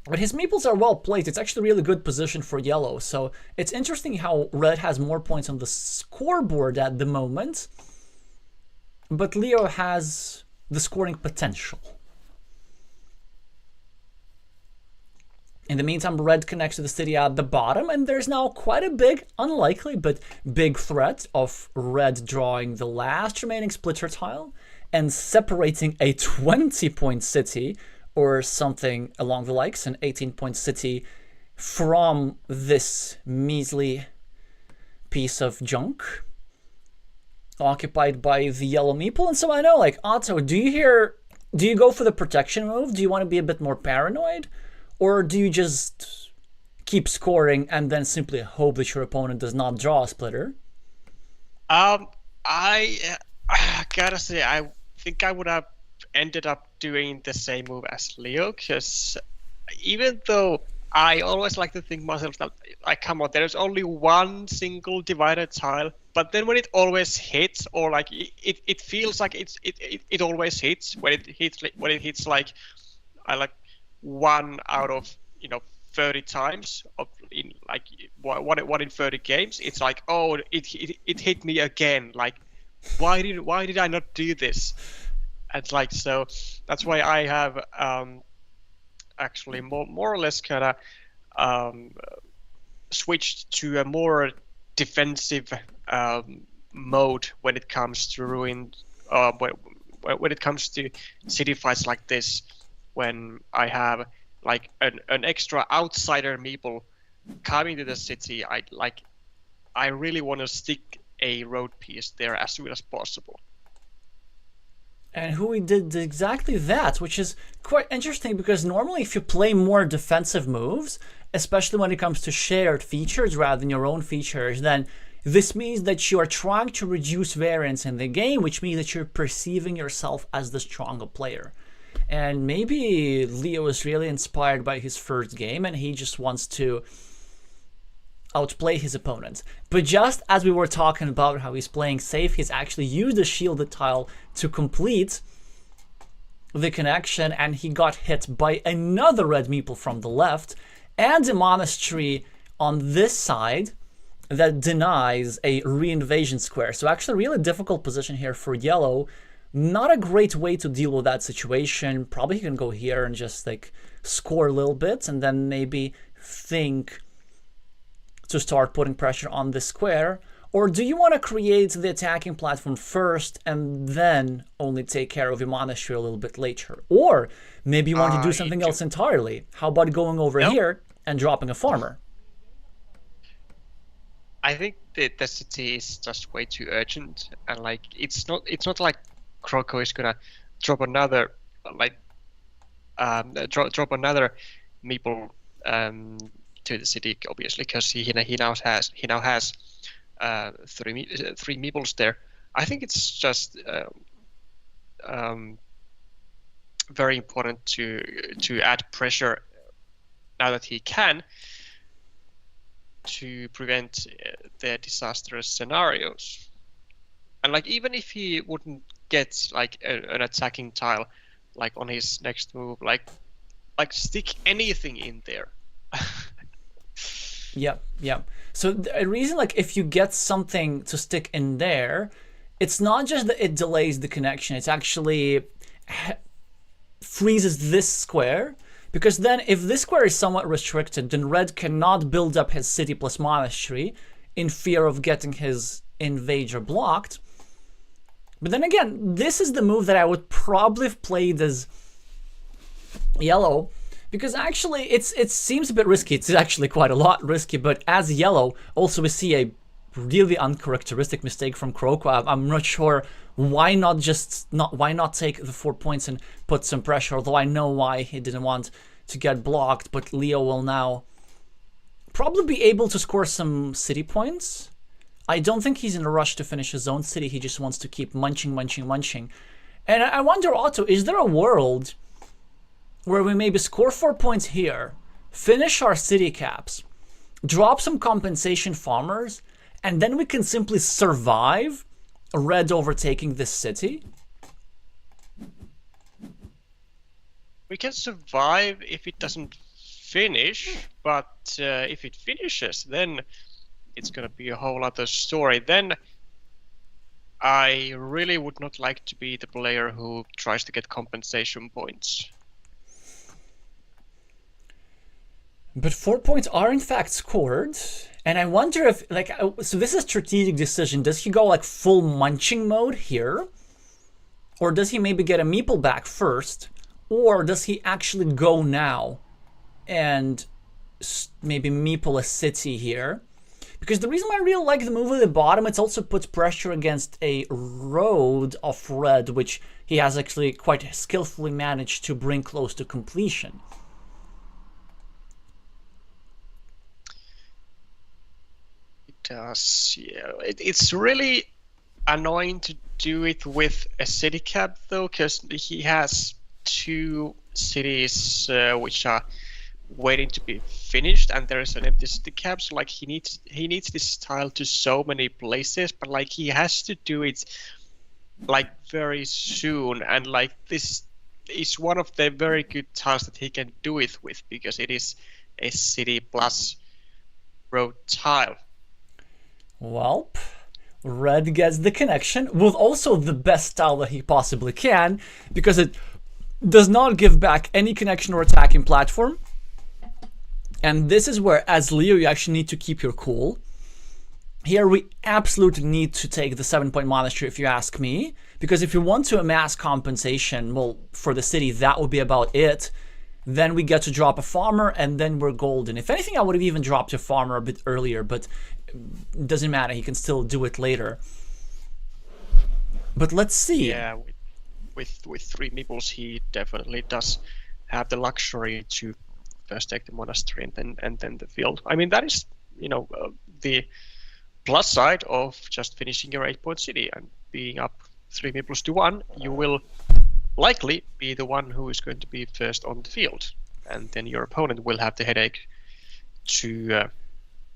A: But his meeples are well placed. It's actually a really good position for yellow. So it's interesting how red has more points on the scoreboard at the moment. But Leo has the scoring potential. In the meantime, red connects to the city at the bottom. And there's now quite a big, unlikely, but big threat of red drawing the last remaining splitter tile and separating a 20-point city or something along the likes, an 18-point city, from this measly piece of junk occupied by the yellow meeple. And so I know, like, Otto, do you go for the protection move? Do you want to be a bit more paranoid? Or do you just keep scoring and then simply hope that your opponent does not draw a splitter?
B: I gotta say, I think I would have ended up doing the same move as Leo, because even though I always like to think myself that, like, come on, there's only one single divided tile, but then when it always hits, or like it feels like it always hits when it hits like I like 1 out of 30 times in like one in 30 games, it's like, oh, it hit me again. Like, why did I not do this? And like, so that's why I have actually more or less kind of switched to a more defensive mode when it comes to when it comes to city fights like this, when I have like an extra outsider meeple coming to the city. I really want to stick a road piece there as soon as possible.
A: And Hui did exactly that, which is quite interesting because normally if you play more defensive moves, especially when it comes to shared features rather than your own features, then this means that you are trying to reduce variance in the game, which means that you're perceiving yourself as the stronger player. And maybe Leo is really inspired by his first game and he just wants to outplay his opponents. But just as we were talking about how he's playing safe, he's actually used the shielded tile to complete the connection, and he got hit by another red meeple from the left and a monastery on this side that denies a reinvasion square. So actually really difficult position here for yellow. Not a great way to deal with that situation. Probably he can go here and just like score a little bit and then maybe think to start putting pressure on the square. Or do you want to create the attacking platform first and then only take care of your monastery a little bit later? Or maybe you want to do something else entirely. How about going over here and dropping a farmer?
B: I think that the city is just way too urgent, and like it's not like Croco is gonna drop another drop another meeple to the city, obviously, because he now has three meeples there. I think it's just very important to add pressure now that he can, to prevent the disastrous scenarios. And like, even if he wouldn't get like an attacking tile like on his next move, like stick anything in there.
A: Yeah. So the reason, like, if you get something to stick in there, it's not just that it delays the connection, it's actually freezes this square. Because then if this square is somewhat restricted, then red cannot build up his city plus monastery in fear of getting his invader blocked. But then again, this is the move that I would probably have played as yellow, because actually it seems a bit risky. It's actually quite a lot risky, but as yellow, also we see a really uncharacteristic mistake from Croco. I'm not sure why not take the 4 points and put some pressure, although I know why he didn't want to get blocked. But Leo will now probably be able to score some city points. I don't think he's in a rush to finish his own city. He just wants to keep munching. And I wonder, Otto, is there a world where we maybe score 4 points here, finish our city caps, drop some compensation farmers, and then we can simply survive red overtaking this city?
B: We can survive if it doesn't finish, but if it finishes, then it's gonna be a whole other story. Then I really would not like to be the player who tries to get compensation points.
A: But 4 points are in fact scored, and I wonder if, like, so this is a strategic decision. Does he go like full munching mode here? Or does he maybe get a meeple back first? Or does he actually go now and maybe meeple a city here? Because the reason why I really like the move at the bottom, it also puts pressure against a road of red, which he has actually quite skillfully managed to bring close to completion.
B: Does, yeah. It's really annoying to do it with a city cap though, because he has two cities which are waiting to be finished, and there is an empty city cap. So like he needs this tile to so many places, but like he has to do it like very soon, and like this is one of the very good tiles that he can do it with, because it is a city plus road tile.
A: Well, red gets the connection with also the best tile that he possibly can, because it does not give back any connection or attacking platform. And this is where, as Leo, you actually need to keep your cool. Here we absolutely need to take the 7-point monastery, if you ask me, because if you want to amass compensation, well, for the city, that would be about it. Then we get to drop a farmer, and then we're golden. If anything, I would have even dropped a farmer a bit earlier, but it doesn't matter. He can still do it later. But let's see.
B: Yeah, with 3 meeples, he definitely does have the luxury to first take the monastery and then the field. I mean, that is, the plus side of just finishing your 8-point city and being up 3 meeples to 1. You will likely be the one who is going to be first on the field, and then your opponent will have the headache to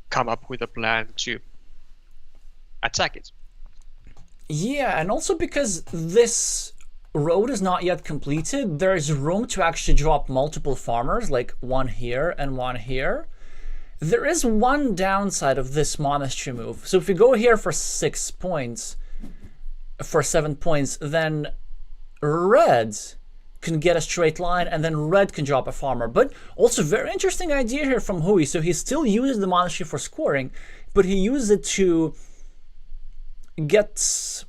B: come up with a plan to attack it.
A: Yeah, and also because this road is not yet completed, there is room to actually drop multiple farmers, like one here and one here. There is one downside of this monastery move. So if you go here for 6 points, for 7 points, then red can get a straight line, and then red can drop a farmer. But also very interesting idea here from Hui. So he still uses the monastery for scoring, but he uses it to get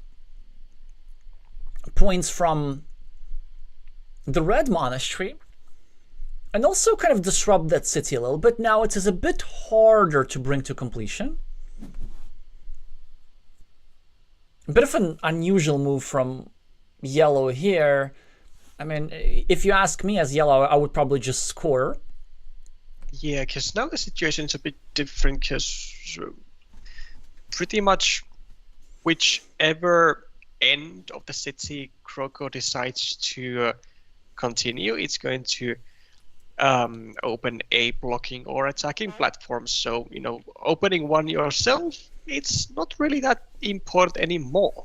A: points from the red monastery and also kind of disrupt that city a little bit. Now it is a bit harder to bring to completion. A bit of an unusual move from yellow here. I mean, if you ask me as yellow, I would probably just score.
B: Yeah, because now the situation is a bit different, because pretty much whichever end of the city Croco decides to continue, it's going to open a blocking or attacking platform. So, opening one yourself, it's not really that important anymore.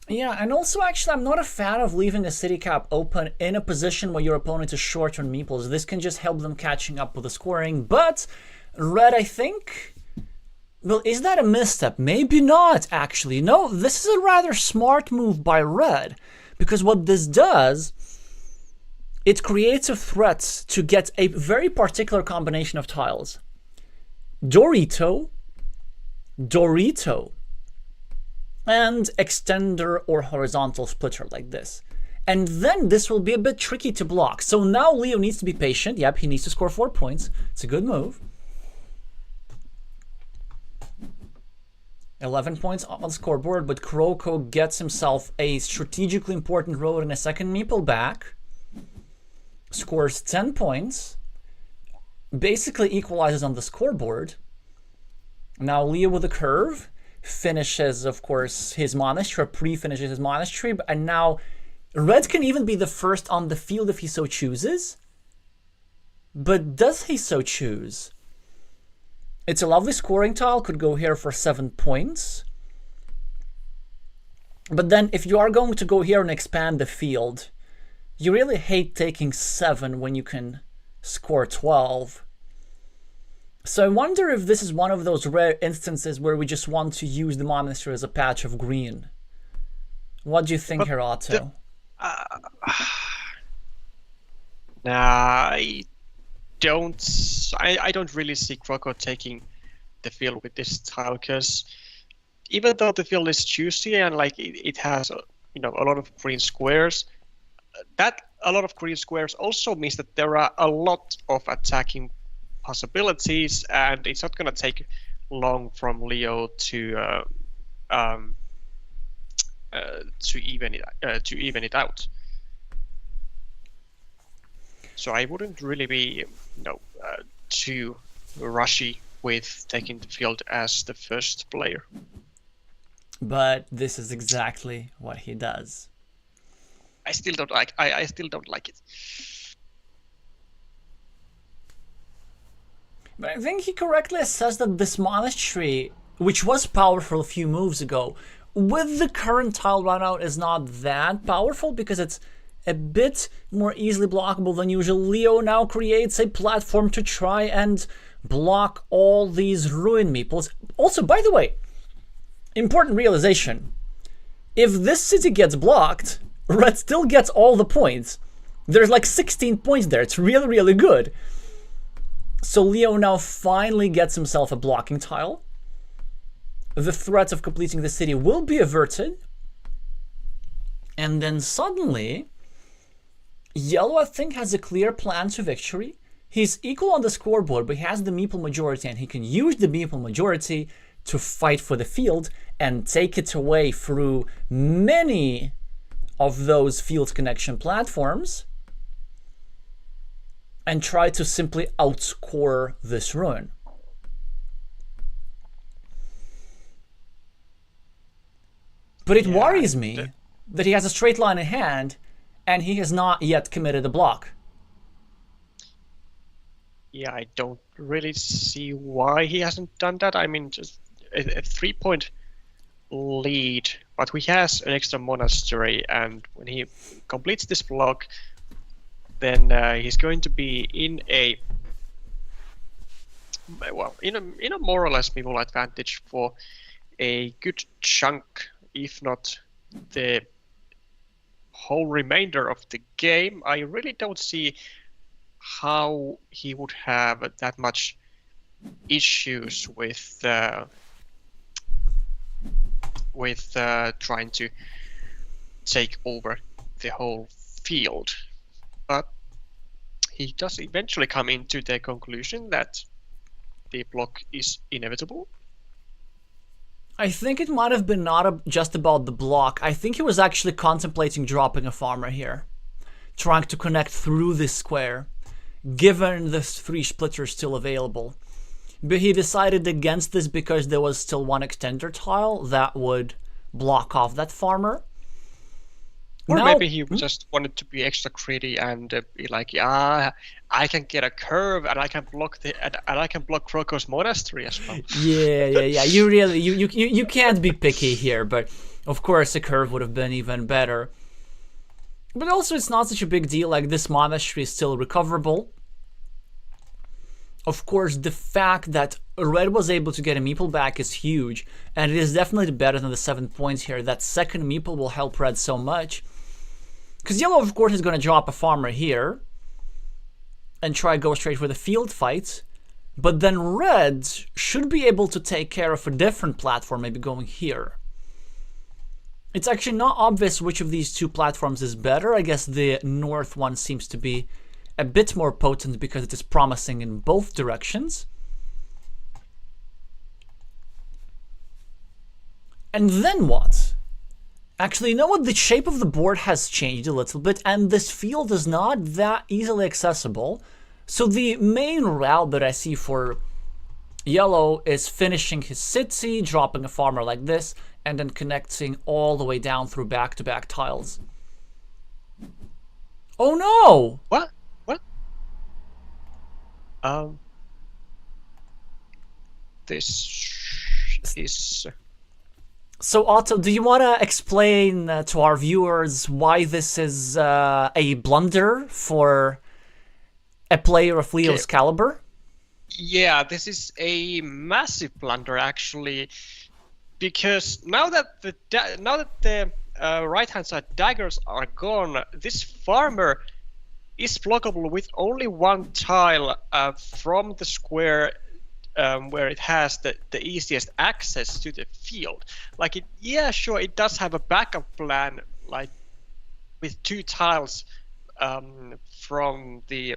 A: Yeah, and also actually I'm not a fan of leaving the city cap open in a position where your opponent is short on meeples. This can just help them catching up with the scoring. But red, I think, well, is that a misstep? Maybe not, actually. No, this is a rather smart move by red, because what this does, it creates a threat to get a very particular combination of tiles. Dorito, Dorito, and extender or horizontal splitter like this. And then this will be a bit tricky to block. So now Leo needs to be patient. Yep, he needs to score 4 points. It's a good move. 11 points on the scoreboard, but Croco gets himself a strategically important road and a second meeple back. Scores 10 points. Basically equalizes on the scoreboard. Now Leo with a curve. Finishes, of course, his monastery, or pre-finishes his monastery, and now red can even be the first on the field if he so chooses. But does he so choose? It's a lovely scoring tile, could go here for 7 points. But then if you are going to go here and expand the field, you really hate taking 7 when you can score 12. So I wonder if this is one of those rare instances where we just want to use the monastery as a patch of green. What do you think, Herato?
B: Nah, I don't really see Croco taking the field with this tile, because even though the field is juicy and it has a lot of green squares, that a lot of green squares also means that there are a lot of attacking possibilities, and it's not going to take long from Leo to even it out. So I wouldn't really be too rushy with taking the field as the first player.
A: But this is exactly what he does.
B: I still don't like. I still don't like it.
A: But I think he correctly assessed that this monastery, which was powerful a few moves ago, with the current tile runout is not that powerful, because it's a bit more easily blockable than usual. Leo now creates a platform to try and block all these ruin meeples. Also, by the way, important realization. If this city gets blocked, red still gets all the points. There's like 16 points there. It's really, really good. So Leo now finally gets himself a blocking tile. The threat of completing the city will be averted. And then suddenly, Yellow, I think, has a clear plan to victory. He's equal on the scoreboard, but he has the meeple majority, and he can use the meeple majority to fight for the field and take it away through many of those field connection platforms and try to simply outscore this ruin. But it worries me that he has a straight line in hand and he has not yet committed a block.
B: Yeah, I don't really see why he hasn't done that. I mean, just a 3-point lead, but he has an extra monastery, and when he completes this block, then he's going to be in a more or less meeple advantage for a good chunk, if not the whole remainder of the game. I really don't see how he would have that much issues with trying to take over the whole field. But he does eventually come into the conclusion that the block is inevitable.
A: I think it might have been not just about the block. I think he was actually contemplating dropping a farmer here, trying to connect through this square, given the 3 splitters still available. But he decided against this because there was still one extender tile that would block off that farmer.
B: Or maybe he just wanted to be extra greedy and be like, I can get a curve and I can block Crocos Monastery as well.
A: Yeah. You can't be picky here, but of course a curve would have been even better. But also it's not such a big deal, like this monastery is still recoverable. Of course, the fact that Red was able to get a meeple back is huge, and it is definitely better than the 7 points here. That second meeple will help Red so much. Because Yellow, of course, is going to drop a farmer here and try to go straight for the field fight. But then Red should be able to take care of a different platform, maybe going here. It's actually not obvious which of these 2 platforms is better. I guess the north one seems to be a bit more potent because it is promising in both directions. And then what? Actually, you know what? The shape of the board has changed a little bit, and this field is not that easily accessible. So the main route that I see for Yellow is finishing his city, dropping a farmer like this, and then connecting all the way down through back-to-back tiles. Oh no!
B: What? This is...
A: So Otto, do you want to explain to our viewers why this is a blunder for a player of Leo's caliber?
B: Yeah, this is a massive blunder actually, because now that the right-hand side daggers are gone, this farmer is blockable with only 1 tile from the square where it has the easiest access to the field. Like it does have a backup plan, like with 2 tiles from the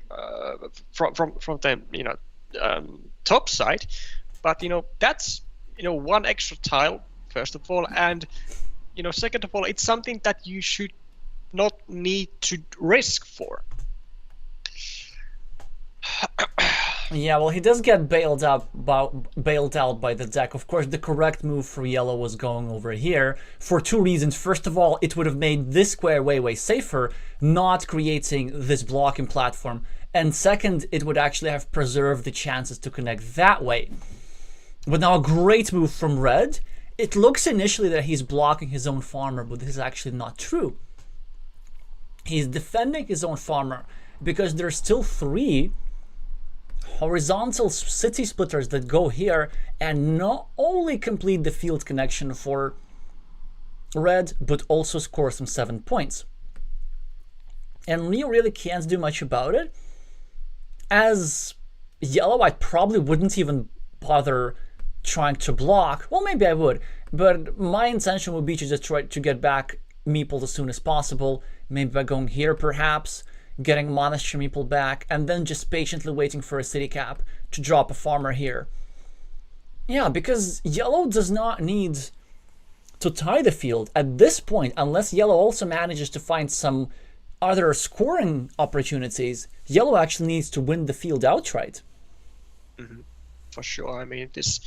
B: top side, but that's 1 extra tile first of all, and second of all, it's something that you should not need to risk for.
A: Yeah, well, he does get bailed out by the deck. Of course, the correct move for Yellow was going over here for 2 reasons. First of all, it would have made this square way safer, not creating this blocking platform. And second, it would actually have preserved the chances to connect that way. But now a great move from Red. It looks initially that he's blocking his own farmer, but this is actually not true. He's defending his own farmer because there's still 3 horizontal city splitters that go here and not only complete the field connection for red, but also score some 7 points. And Leo really can't do much about it. As yellow, I probably wouldn't even bother trying to block. Well, maybe I would, but my intention would be to just try to get back meeple as soon as possible, maybe by going here perhaps, getting monastery meeple back, and then just patiently waiting for a city cap to drop a farmer here. Yeah, because yellow does not need to tie the field at this point, unless yellow also manages to find some other scoring opportunities. Yellow actually needs to win the field outright.
B: For sure. I mean, this,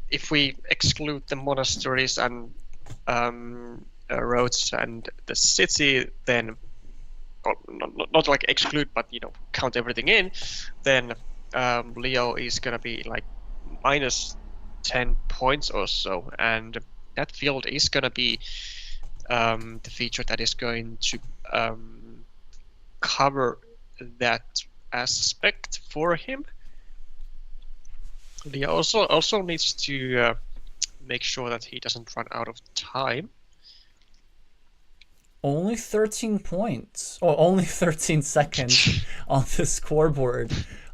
B: if we exclude the monasteries and roads and the city, then not like exclude, but count everything in, then Leo is gonna be like minus 10 points or so, and that field is gonna be the feature that is going to cover that aspect for him. Leo also needs to make sure that he doesn't run out of time.
A: Only 13 points, or only 13 seconds on the scoreboard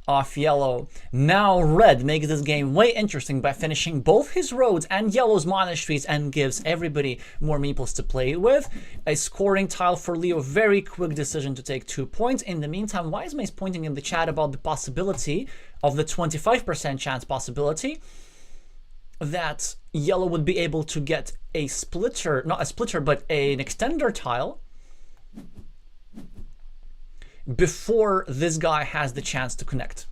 A: off yellow. Now red makes this game way interesting by finishing both his roads and yellow's monasteries and gives everybody more meeples to play with. A scoring tile for Leo, very quick decision to take 2 points. In the meantime, Wisemay is pointing in the chat about the possibility of the 25% chance possibility that yellow would be able to get a splitter, not a splitter, but an extender tile before this guy has the chance to connect.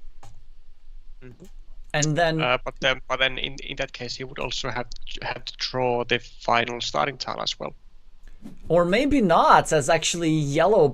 A: And then
B: but then in that case he would also have to draw the final starting tile as well.
A: Or maybe not, as actually yellow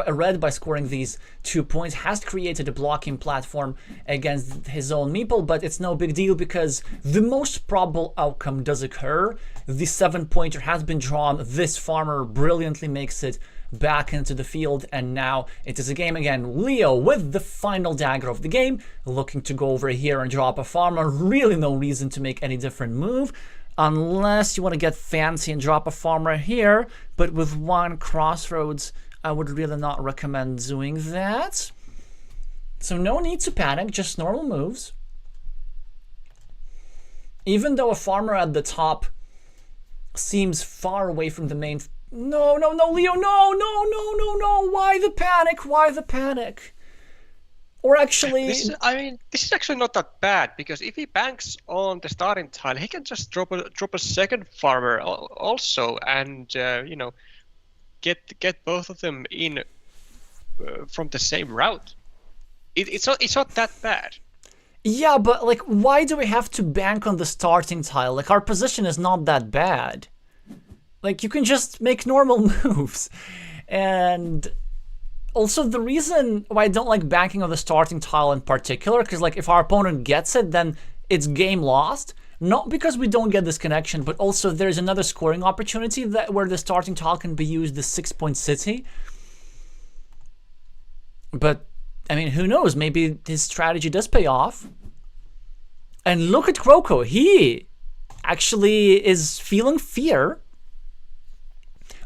A: red by scoring these 2 points has created a blocking platform against his own meeple, but it's no big deal because the most probable outcome does occur. The 7-pointer has been drawn. This farmer brilliantly makes it back into the field, and now it is a game again. Leo with the final dagger of the game, looking to go over here and drop a farmer. Really no reason to make any different move, unless you want to get fancy and drop a farmer here, but with 1 crossroads, I would really not recommend doing that. So no need to panic, just normal moves. Even though a farmer at the top seems far away from the main... No, Leo, no, why the panic? Why the panic? Or actually...
B: This is actually not that bad, because if he banks on the starting tile, he can just drop a second farmer also, and get both of them in from the same route. It's not that bad.
A: Yeah, but like, why do we have to bank on the starting tile? Like, our position is not that bad. Like, you can just make normal moves. And also, the reason why I don't like banking on the starting tile in particular, because like if our opponent gets it, then it's game lost. Not because we don't get this connection, but also there's another scoring opportunity where the starting tile can be used, the 6-point city. But I mean, who knows? Maybe his strategy does pay off. And look at Croco. He actually is feeling fear,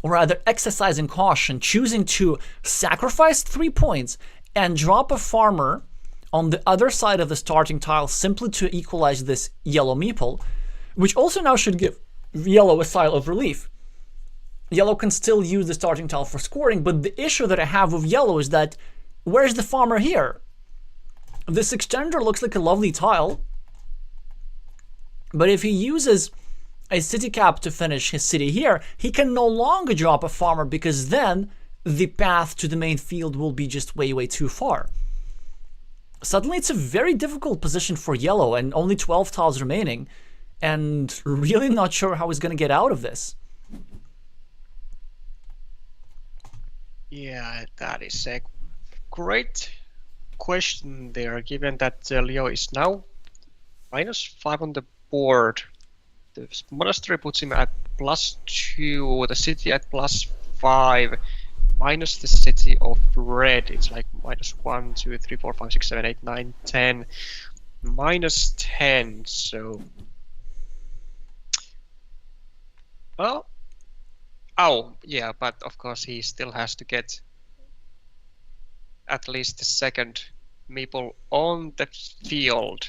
A: or rather exercising caution, choosing to sacrifice 3 points and drop a farmer on the other side of the starting tile simply to equalize this yellow meeple, which also now should give yellow a sigh of relief. Yellow can still use the starting tile for scoring, but the issue that I have with yellow is that where's the farmer here? This extender looks like a lovely tile, but if he uses a city cap to finish his city here, he can no longer drop a farmer, because then the path to the main field will be just way too far. Suddenly it's a very difficult position for yellow, and only 12 tiles remaining, and really not sure how he's going to get out of this.
B: Yeah, that is a great question there, given that Leo is now -5 on the board. The monastery puts him at +2, the city at 5 minus the city of red. It's like minus 1, 2, 3, 4, 5, 6, 7, 8, 9, 10. Minus 10, so... Well... Oh, yeah, but of course he still has to get at least the second meeple on the field.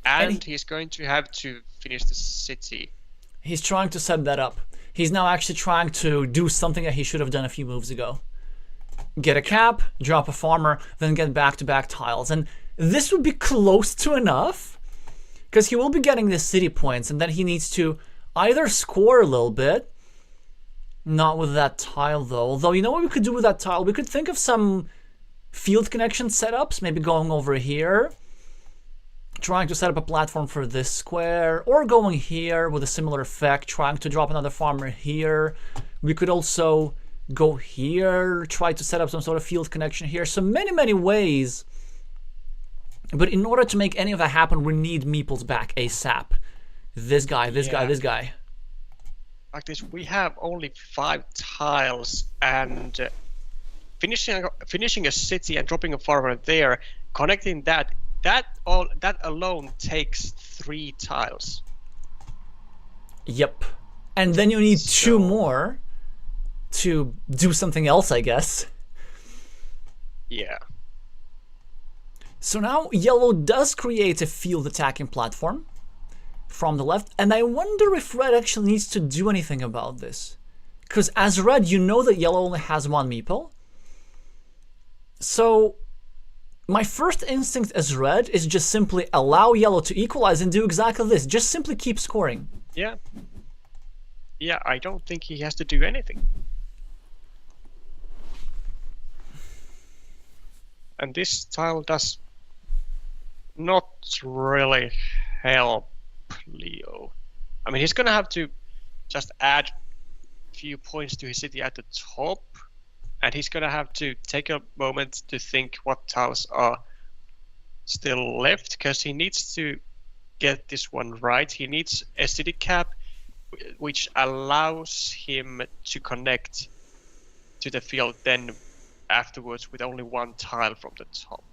B: And he's going to have to finish the city.
A: He's trying to set that up. He's now actually trying to do something that he should have done a few moves ago. Get a cap, drop a farmer, then get back-to-back tiles. And this would be close to enough, because he will be getting the city points, and then he needs to either score a little bit. Not with that tile, though. Although, you know what we could do with that tile? We could think of some field connection setups, maybe going over here, trying to set up a platform for this square, or going here with a similar effect, trying to drop another farmer here. We could also go here, try to set up some sort of field connection here. So many ways. But in order to make any of that happen, we need meeples back ASAP. This guy, this guy, this guy.
B: Like this, we have only 5 tiles, and finishing a city and dropping a farmer there, connecting that alone takes 3 tiles.
A: Yep. And then you need 2 more to do something else, I guess.
B: Yeah.
A: So now yellow does create a field attacking platform from the left, and I wonder if red actually needs to do anything about this. Because as red, you know that yellow only has 1 meeple. So my first instinct as red is just simply allow yellow to equalize and do exactly this. Just simply keep scoring.
B: Yeah. Yeah, I don't think he has to do anything. And this tile does not really help Leo. I mean, he's gonna have to just add a few points to his city at the top, and he's gonna have to take a moment to think what tiles are still left, because he needs to get this one right. He needs a city cap which allows him to connect to the field then afterwards with only 1 tile from the top.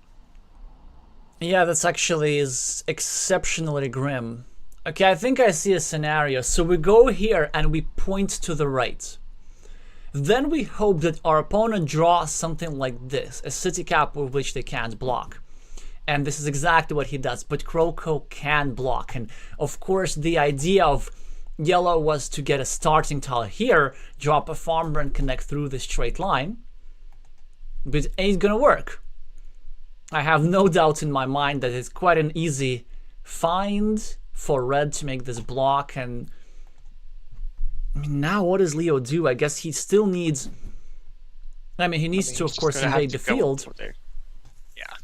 A: Yeah, that's actually is exceptionally grim. Okay, I think I see a scenario. So we go here and we point to the right. Then we hope that our opponent draws something like this, a city cap with which they can't block. And this is exactly what he does, but Croco can block. And of course the idea of yellow was to get a starting tile here, drop a farmer and connect through this straight line. But it ain't gonna work. I have no doubt in my mind that it's quite an easy find for red to make this block. And I mean, now what does Leo do? I guess he still needs, I mean, he needs to, of course, invade the field.
B: Yeah.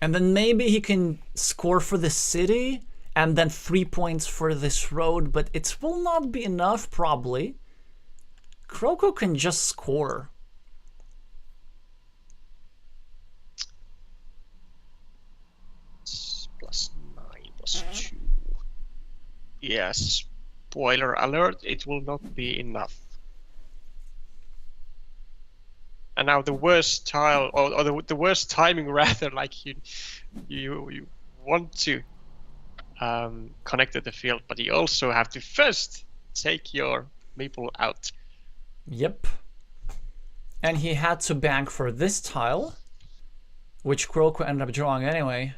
A: And then maybe he can score for the city and then 3 points for this road, but it will not be enough, probably. Croco can just score.
B: +2. Yes, spoiler alert, it will not be enough. And now the worst tile, or the worst timing rather, like you want to connect to the field, but you also have to first take your meeple out.
A: Yep. And he had to bank for this tile, which Croco ended up drawing anyway.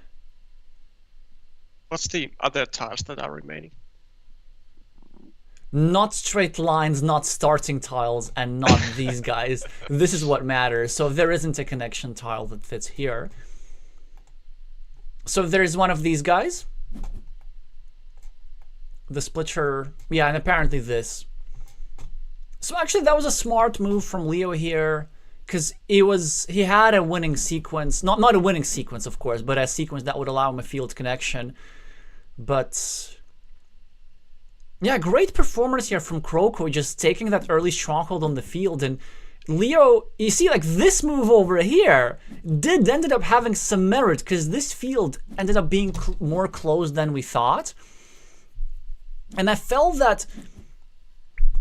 B: What's the other tiles that are remaining?
A: Not straight lines, not starting tiles, and not these guys. This is what matters. So there isn't a connection tile that fits here. So there's one of these guys. The splitter, yeah, and apparently this. So actually that was a smart move from Leo here, because he had a winning sequence, not a winning sequence of course, but a sequence that would allow him a field connection. But yeah, great performance here from Croco, just taking that early stronghold on the field. And Leo, you see, like this move over here ended up having some merit, because this field ended up being more close than we thought. And I felt that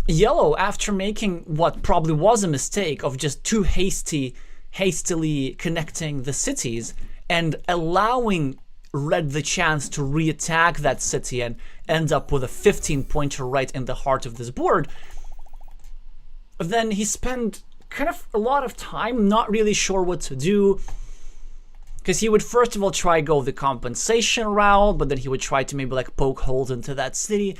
A: Yellow, after making what probably was a mistake of just too hastily connecting the cities and allowing Red the chance to re-attack that city and end up with a 15-pointer right in the heart of this board, then he spent kind of a lot of time not really sure what to do. Because he would first of all try go the compensation route, but then he would try to maybe like poke holes into that city.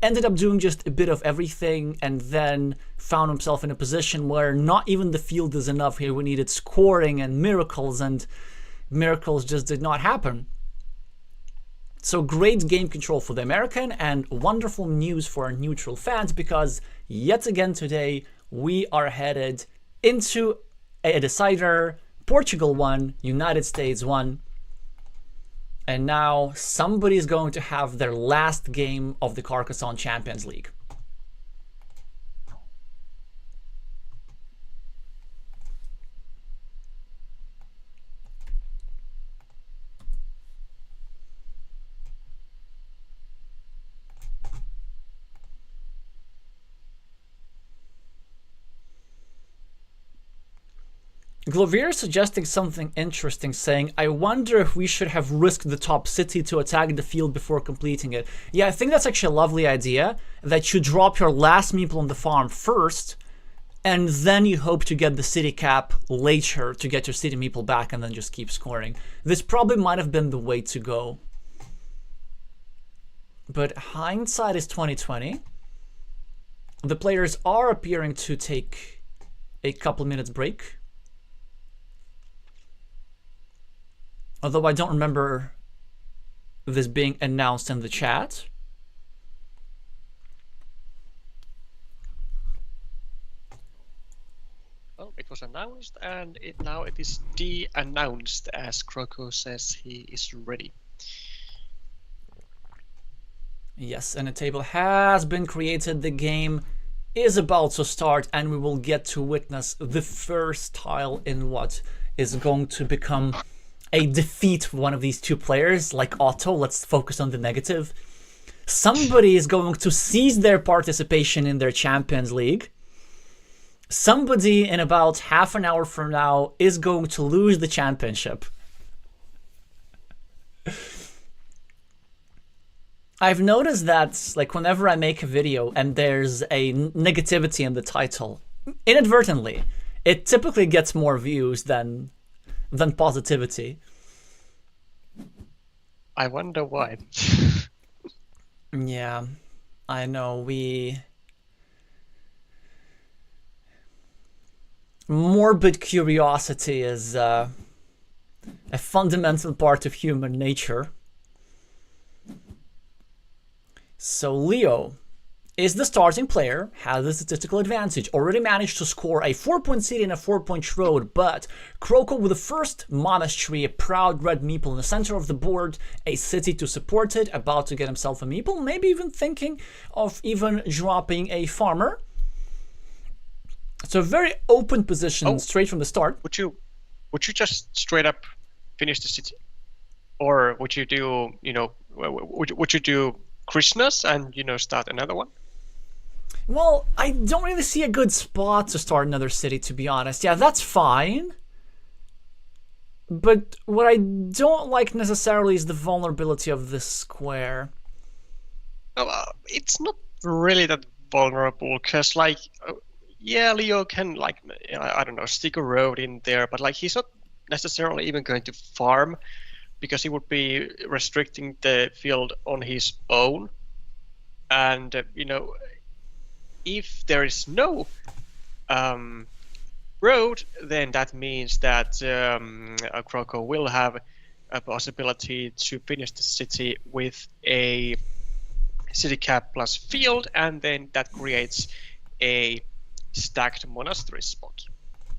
A: Ended up doing just a bit of everything, and then found himself in a position where not even the field is enough here. We needed scoring and miracles just did not happen. So great game control for the American, and wonderful news for our neutral fans, because yet again today we are headed into a decider. Portugal won, United States won, and now somebody's going to have their last game of the Carcassonne Champions League. Glovier suggesting something interesting, saying, I wonder if we should have risked the top city to attack the field before completing it. Yeah, I think that's actually a lovely idea, that you drop your last meeple on the farm first, and then you hope to get the city cap later to get your city meeple back and then just keep scoring. This probably might have been the way to go. But hindsight is 2020. The players are appearing to take a couple minutes break. Although I don't remember this being announced in the chat.
B: Well, it was announced, and now it is de-announced, as Croco says he is ready.
A: Yes, and a table has been created. The game is about to start, and we will get to witness the first tile in what is going to become a defeat for one of these two players, like Otto. Let's focus on the negative. Somebody is going to seize their participation in their Champions League. Somebody in about half an hour from now is going to lose the championship. I've noticed that, like, whenever I make a video and there's a negativity in the title, inadvertently, it typically gets more views than positivity.
B: I wonder why.
A: Yeah, I know. Morbid curiosity is a fundamental part of human nature. So Leo is the starting player, has a statistical advantage, already managed to score a 4-point city and a 4-point road, but Croco with the first monastery, a proud red meeple in the center of the board, a city to support it, about to get himself a meeple, maybe even thinking of even dropping a farmer. So a very open position straight from the start.
B: Would you just straight up finish the city? Or would you do, would you do Krishna's and, start another one?
A: Well, I don't really see a good spot to start another city, to be honest. Yeah, that's fine. But what I don't like necessarily is the vulnerability of this square.
B: It's not really that vulnerable, because, yeah, Leo can, I don't know, stick a road in there, but, he's not necessarily even going to farm, because he would be restricting the field on his own. And, if there is no road, then that means that Croco will have a possibility to finish the city with a city cap plus field, and then that creates a stacked monastery spot,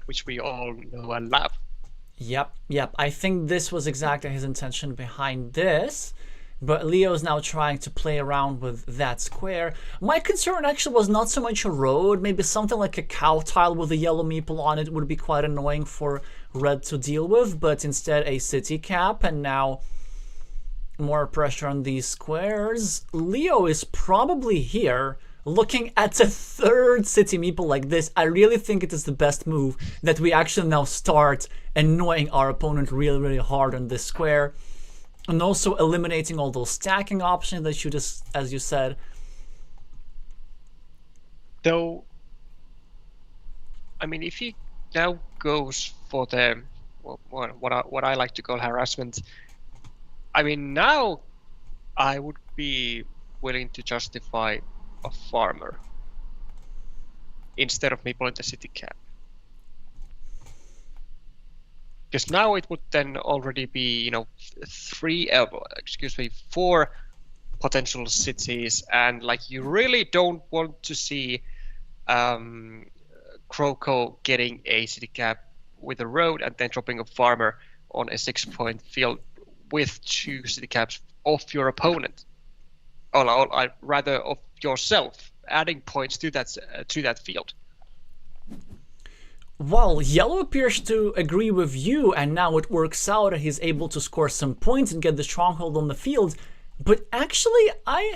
B: which we all know and love.
A: Yep. I think this was exactly his intention behind this. But Leo is now trying to play around with that square. My concern actually was not so much a road. Maybe something like a cow tile with a yellow meeple on it would be quite annoying for red to deal with. But instead a city cap, and now more pressure on these squares. Leo is probably here looking at a third city meeple like this, I really think it is the best move that we actually now start annoying our opponent really, really hard on this square. And also eliminating all those stacking options that you just, as you said.
B: Though, I mean, if he now goes for the what I like to call harassment, I mean, now I would be willing to justify a farmer instead of me pulling the city cap. Because now it would then already be, you know, 4 potential cities, and like you really don't want to see Croco getting a city cap with a road and then dropping a farmer on a 6-point field with 2 city caps of your opponent, or rather of yourself, adding points to that field.
A: Well, Yellow appears to agree with you, and now it works out and he's able to score some points and get the stronghold on the field. But actually, I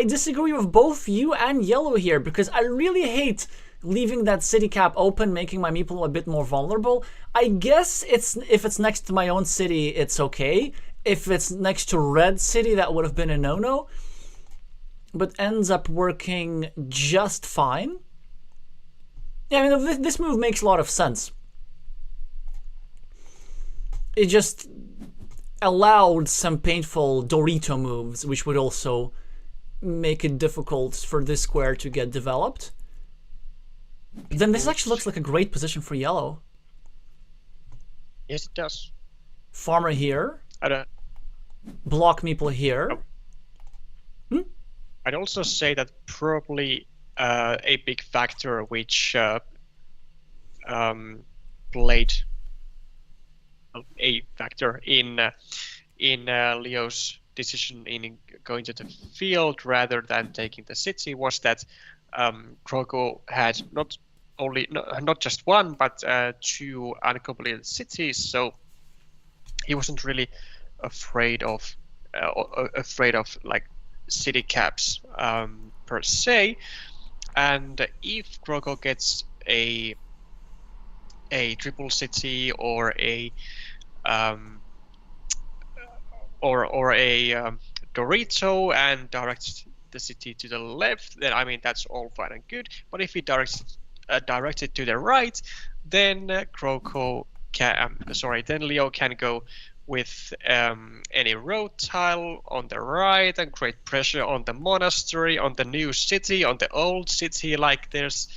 A: disagree with both you and Yellow here, because I really hate leaving that city cap open, making my meeple a bit more vulnerable. I guess if it's next to my own city, it's okay. If it's next to red city, that would have been a no-no. But ends up working just fine. Yeah, I mean, this move makes a lot of sense. It just allowed some painful Dorito moves, which would also make it difficult for this square to get developed. But then this actually looks like a great position for Yellow.
B: Yes, it does.
A: Farmer here. Block meeple here.
B: I'd also say that probably a big factor which played a factor in Leo's decision in going to the field rather than taking the city was that Croco had not just one but 2 uncompleted cities, so he wasn't really afraid of like city caps per se. And if Croco gets a triple city or a Dorito and directs the city to the left, then I mean that's all fine and good. But if he directs it to the right, then then Leo can go with any road tile on the right and create pressure on the monastery, on the new city, on the old city. Like there's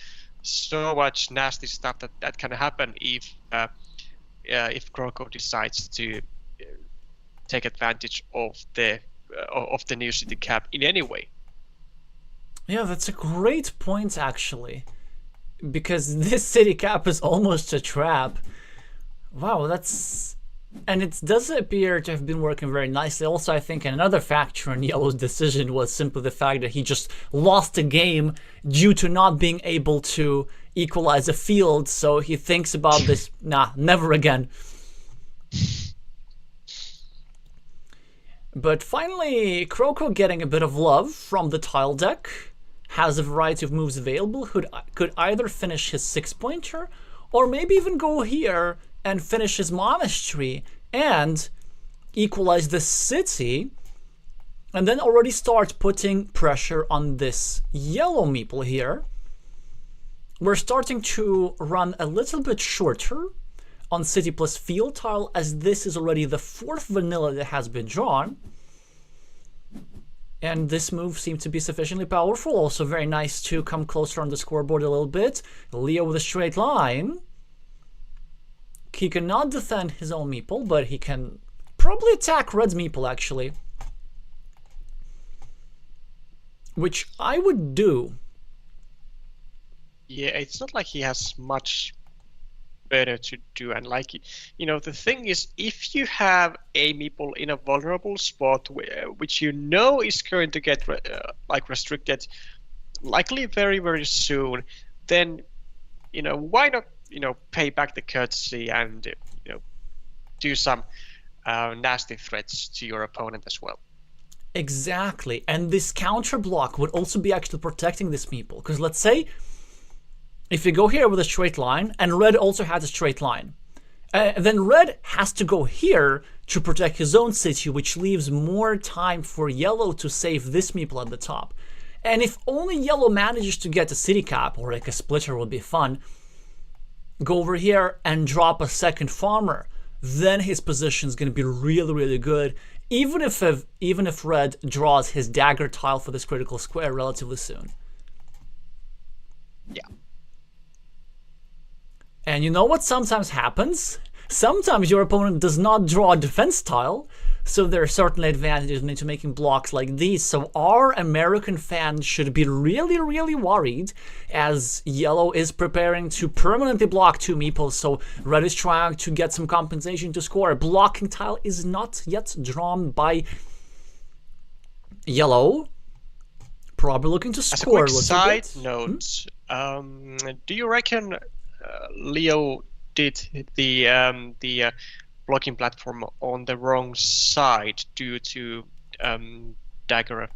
B: so much nasty stuff that can happen if Croco decides to take advantage of the new city cap in any way.
A: Yeah, that's a great point actually, because this city cap is almost a trap. Wow, and it does appear to have been working very nicely. Also, I think another factor in Yellow's decision was simply the fact that he just lost a game due to not being able to equalize a field. So he thinks about this, nah, never again. But finally, Croco getting a bit of love from the tile deck, has a variety of moves available, could either finish his 6-pointer or maybe even go here and finish his monastery and equalize the city, and then already start putting pressure on this yellow meeple here. We're starting to run a little bit shorter on city plus field tile, as this is already the 4th vanilla that has been drawn. And this move seemed to be sufficiently powerful. Also very nice to come closer on the scoreboard a little bit. Leo with a straight line. He cannot defend his own meeple, but he can probably attack red's meeple, actually. Which I would do.
B: Yeah, it's not like he has much better to do. And like, you know, the thing is, if you have a meeple in a vulnerable spot, which you know is going to get like restricted, likely very, very soon, then, you know, why not, you know, pay back the courtesy and, you know, do some nasty threats to your opponent as well.
A: Exactly, and this counter block would also be actually protecting this meeple. Because let's say if you go here with a straight line, and red also has a straight line, then red has to go here to protect his own city, which leaves more time for yellow to save this meeple at the top. And if only yellow manages to get a city cap, or like a splitter would be fun, go over here and drop a second farmer, then his position is going to be really, really good, even if red draws his dagger tile for this critical square relatively soon.
B: Yeah.
A: And you know what sometimes happens? Sometimes your opponent does not draw a defense tile, so there are certainly advantages into making blocks like these. So our American fans should be really, really worried, as yellow is preparing to permanently block 2 meeples, so red is trying to get some compensation to score. A blocking tile is not yet drawn by yellow. Probably looking to score.
B: As a quick side note, do you reckon Leo did the blocking platform on the wrong side due to dagger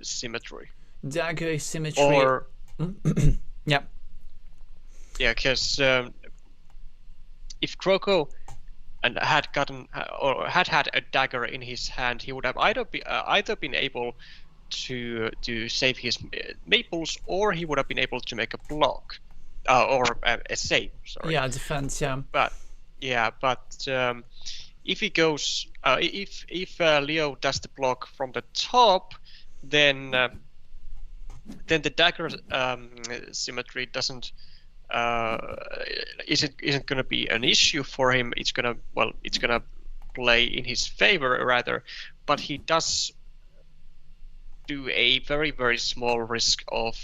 B: symmetry?
A: Dagger asymmetry.
B: Or
A: yeah,
B: because if Croco had gotten or had a dagger in his hand, he would have either been able to save his maples, or he would have been able to make a block or a save. Sorry.
A: Yeah, defense. Yeah.
B: But if he goes, if Leo does the block from the top, then the dagger symmetry isn't going to be an issue for him. It's gonna play in his favor rather, but he does do a very, very small risk of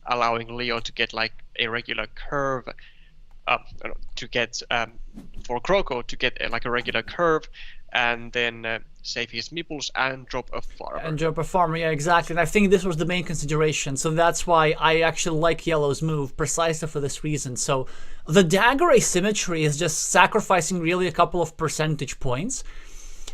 B: allowing Leo to get like a regular curve, to get for Croco to get like a regular curve, and then save his meeples and drop a farmer.
A: Yeah, exactly. And I think this was the main consideration. So that's why I actually like yellow's move, precisely for this reason. So the dagger asymmetry is just sacrificing really a couple of percentage points.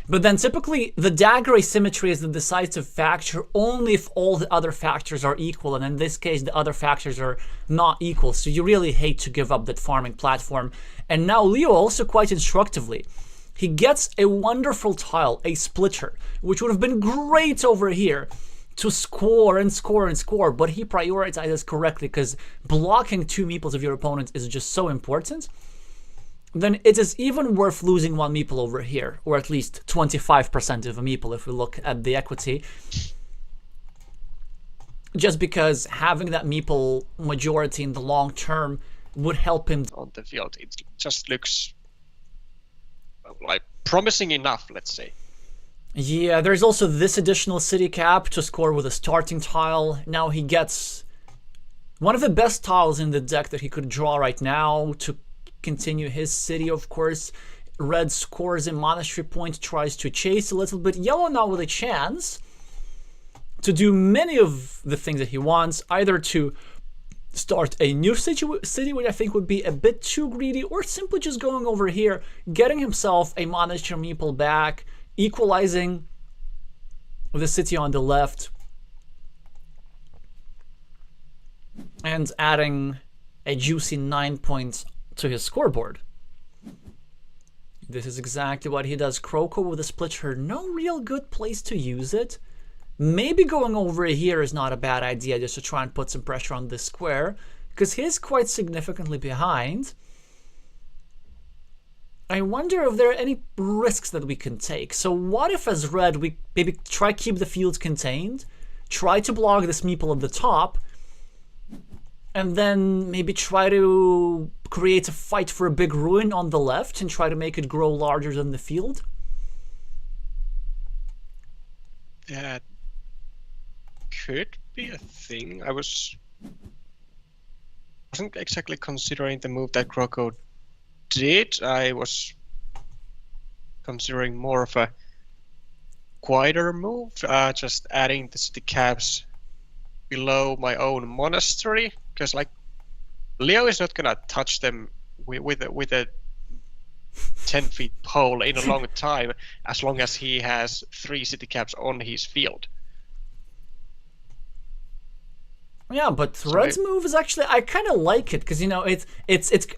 A: But then typically the dagger asymmetry is the decisive factor only if all the other factors are equal. And in this case, the other factors are not equal. So you really hate to give up that farming platform. And now Leo also quite instructively, he gets a wonderful tile, a splitter, which would have been great over here to score and score and score. But he prioritizes correctly, because blocking 2 meeples of your opponent is just so important. Then it is even worth losing 1 meeple over here, or at least 25% of a meeple if we look at the equity. Just because having that meeple majority in the long term would help him
B: on the field. It just looks like promising enough, let's say.
A: Yeah, there's also this additional city cap to score with a starting tile. Now he gets one of the best tiles in the deck that he could draw right now to continue his city, of course. Red scores a monastery point, tries to chase a little bit. Yellow now with a chance to do many of the things that he wants, either to start a new city, which I think would be a bit too greedy, or simply just going over here, getting himself a monastery meeple back, equalizing the city on the left, and adding a juicy 9 points to his scoreboard. This is exactly what he does. Croco with a splitter, no real good place to use it. Maybe going over here is not a bad idea, just to try and put some pressure on this square, because he's quite significantly behind. I wonder if there are any risks that we can take. So what if as red we maybe try keep the fields contained, try to block this meeple at the top, and then maybe try to create a fight for a big ruin on the left and try to make it grow larger than the field?
B: That could be a thing. I wasn't exactly considering the move that Croco did. I was considering more of a quieter move, just adding the city caps below my own monastery, because like Leo is not gonna touch them with a 10-feet pole in a long time, as long as he has 3 city caps on his field.
A: Yeah, but Red's move is actually, I kind of like it because, you know, it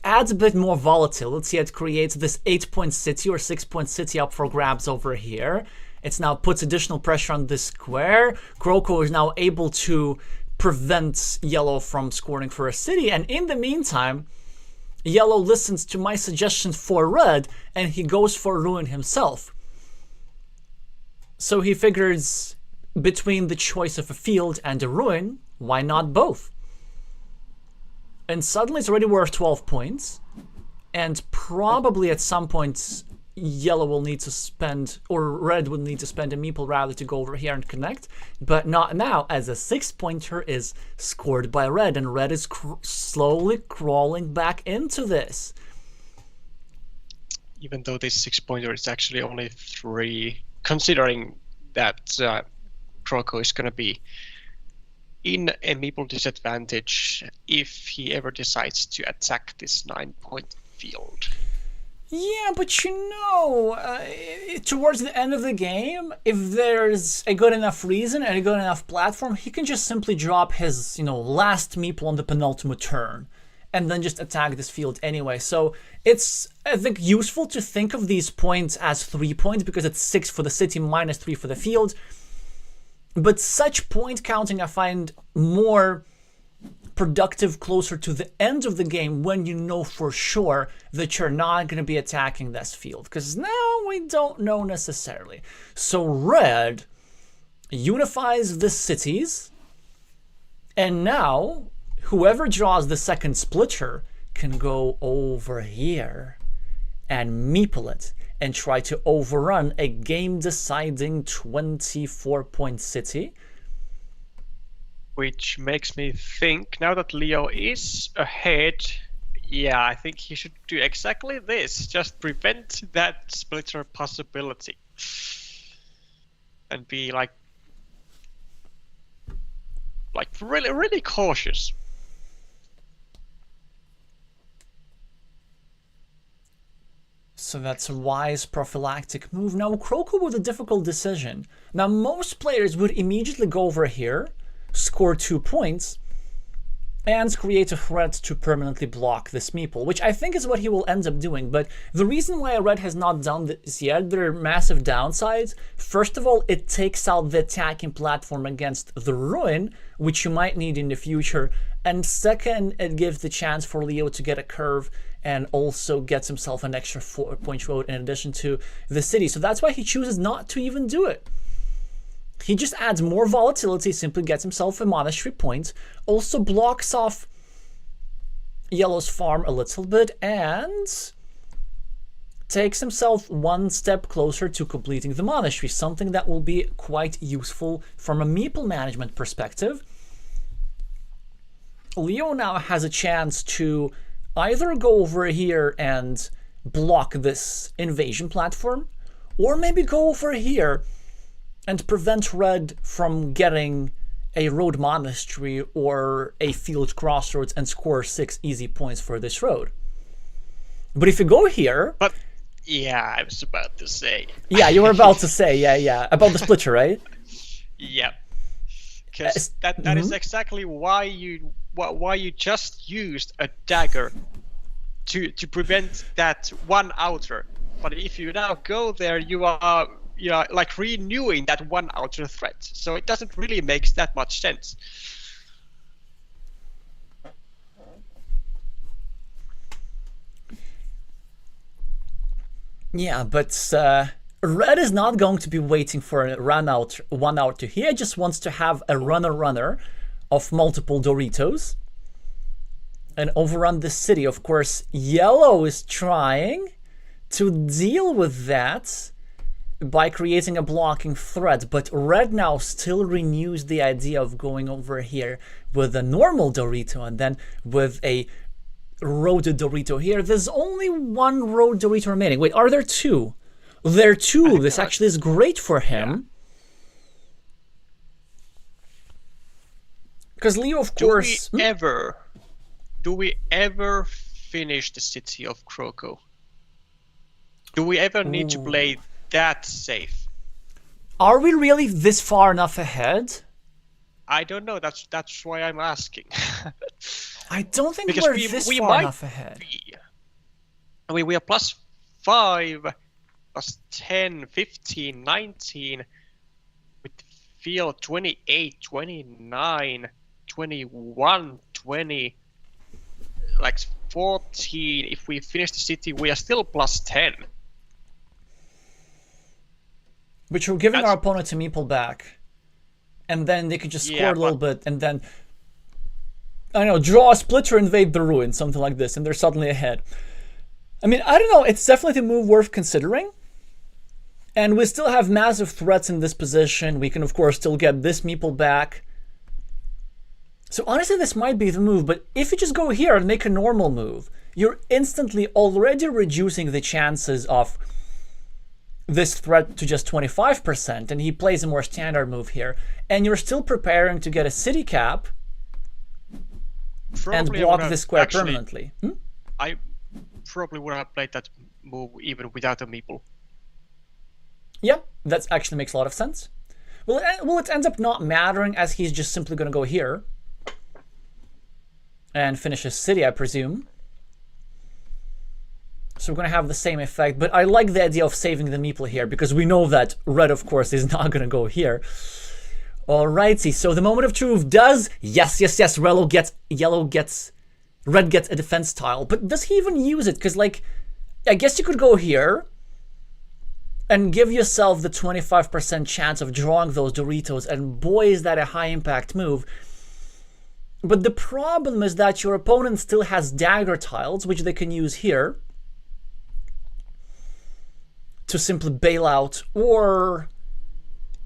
A: adds a bit more volatility. It creates this 8-point city or 6-point city up for grabs over here. It's now puts additional pressure on this square. Croco is now able to prevent Yellow from scoring for a city. And in the meantime, Yellow listens to my suggestions for Red and he goes for Ruin himself. So he figures between the choice of a field and a Ruin, why not both? And suddenly it's already worth 12 points. And probably at some point, Yellow will need to spend, or Red will need to spend a meeple rather to go over here and connect. But not now, as a 6-pointer is scored by Red. And Red is slowly crawling back into this.
B: Even though this 6-pointer is actually only 3, considering that Croco is going to be in a meeple disadvantage if he ever decides to attack this 9-point field.
A: Yeah, but you know, towards the end of the game, if there's a good enough reason and a good enough platform, he can just simply drop his, you know, last meeple on the penultimate turn and then just attack this field anyway. So it's, I think, useful to think of these points as 3 points because it's 6 for the city minus 3 for the field. But such point counting I find more productive closer to the end of the game when you know for sure that you're not going to be attacking this field. Because now we don't know necessarily. So Red unifies the cities. And now whoever draws the second splitter can go over here and meeple it and try to overrun a game-deciding 24-point city.
B: Which makes me think, now that Leo is ahead, yeah, I think he should do exactly this. Just prevent that splitter possibility. And be like really, really cautious.
A: So that's a wise prophylactic move. Now, Croco with a difficult decision. Now, most players would immediately go over here, score 2 points, and create a threat to permanently block this meeple, which I think is what he will end up doing. But the reason why Red has not done this yet, there are massive downsides. First of all, it takes out the attacking platform against the Ruin, which you might need in the future. And second, it gives the chance for Leo to get a curve and also gets himself an extra 4-point road in addition to the city. So that's why he chooses not to even do it. He just adds more volatility, simply gets himself a monastery point, also blocks off Yellow's farm a little bit, and takes himself one step closer to completing the monastery, something that will be quite useful from a meeple management perspective. Leo now has a chance to either go over here and block this invasion platform, or maybe go over here and prevent Red from getting a road monastery or a field crossroads and score 6 easy points for this road. But if you go here...
B: But, yeah, I was about to say.
A: Yeah, you were about to say, yeah. About the splitter, right?
B: Yeah. Because that is exactly why you just used a dagger to prevent that one outer. But if you now go there, you are like renewing that one outer threat. So it doesn't really make that much sense.
A: Yeah, but Red is not going to be waiting for a one out to here. Just wants to have a runner of multiple Doritos and overrun the city. Of course, Yellow is trying to deal with that by creating a blocking threat, but Red now still renews the idea of going over here with a normal Dorito and then with a road Dorito here. There's only one road Dorito remaining. Wait, are there 2? There are 2. This actually is great for him. Because Leo, of course...
B: Do we ever finish the city of Croco? Do we ever need to play that safe?
A: Are we really this far enough ahead?
B: I don't know. That's why I'm asking.
A: I don't think
B: Because
A: we're
B: we
A: this
B: might
A: far enough ahead.
B: be. I mean, we are +5, +10, 15, 19. With field 28, 29, 21, 20, like 14. If we finish the city, we are still +10.
A: Which we're giving
B: That's-
A: our opponent a meeple back. And then they could just score
B: Yeah,
A: a little bit and then, I don't know, draw a splitter, invade the ruin, something like this, and they're suddenly ahead. I mean, I don't know, it's definitely a move worth considering. And we still have massive threats in this position. We can, of course, still get this meeple back. So honestly, this might be the move, but if you just go here and make a normal move, you're instantly already reducing the chances of this threat to just 25%, and he plays a more standard move here. And you're still preparing to get a city cap and block the square permanently.
B: I probably would have played that move even without a meeple.
A: Yeah, that actually makes a lot of sense. Well, it ends up not mattering as he's just simply going to go here and finish his city, I presume. So we're going to have the same effect, but I like the idea of saving the meeple here because we know that red, of course, is not going to go here. Alrighty, so the moment of truth does, yes, red gets a defense tile, but does he even use it? Because, like, I guess you could go here and give yourself the 25% chance of drawing those Doritos, and boy, is that a high impact move. But the problem is that your opponent still has dagger tiles, which they can use here to simply bail out, or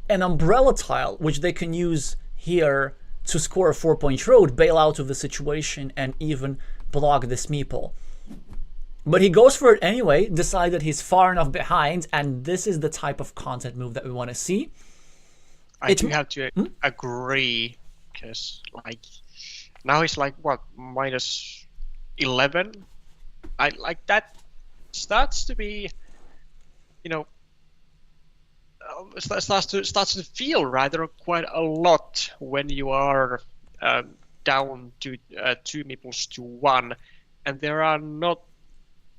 A: an umbrella tile, which they can use here to score a 4-point road, bail out of the situation, and even block this meeple. But he goes for it anyway, decided he's far enough behind, and this is the type of content move that we want to see.
B: I do have to agree, because like now he's like what, -11? I like that starts to be, you know, starts to feel rather quite a lot when you are down to 2 meeples to 1, and there are not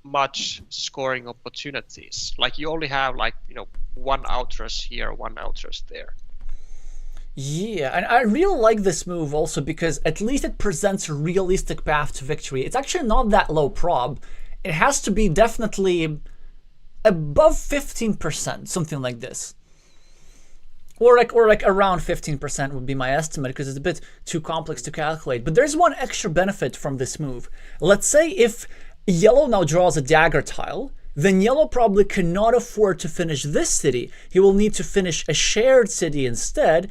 B: much scoring opportunities. Like you only have, like, you know, 1 outrus here, 1 outrus there.
A: Yeah, and I really like this move also because at least it presents a realistic path to victory. It's actually not that low prob. It has to be definitely above 15%, something like this. Or like around 15% would be my estimate, because it's a bit too complex to calculate. But there's one extra benefit from this move. Let's say if yellow now draws a dagger tile, then yellow probably cannot afford to finish this city. He will need to finish a shared city instead,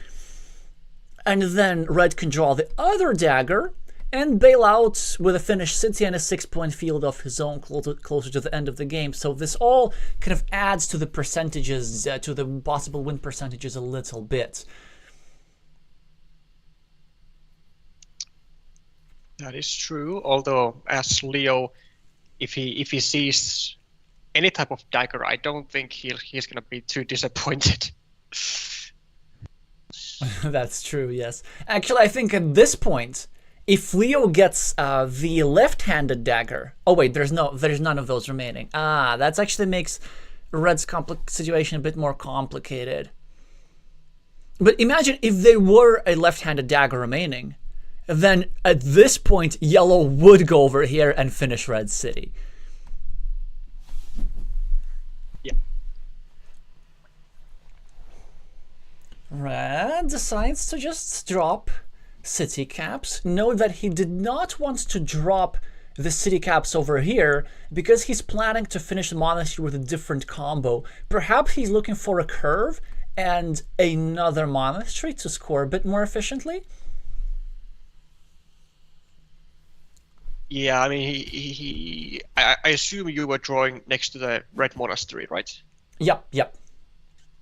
A: and then red can draw the other dagger and bail out with a finished city and a 6-point field of his own closer to the end of the game. So this all kind of adds to the percentages, to the possible win percentages a little bit.
B: That is true, although as Leo, if he sees any type of dagger, I don't think he's gonna be too disappointed.
A: That's true, yes. Actually, I think at this point, if Leo gets the left-handed dagger... Oh wait, there's none of those remaining. Ah, that actually makes Red's situation a bit more complicated. But imagine if there were a left-handed dagger remaining, then at this point, yellow would go over here and finish Red's city.
B: Yeah.
A: Red decides to just drop city caps. Note that he did not want to drop the city caps over here because he's planning to finish the monastery with a different combo. Perhaps he's looking for a curve and another monastery to score a bit more efficiently.
B: Yeah, I mean, I assume you were drawing next to the red monastery, right?
A: Yep.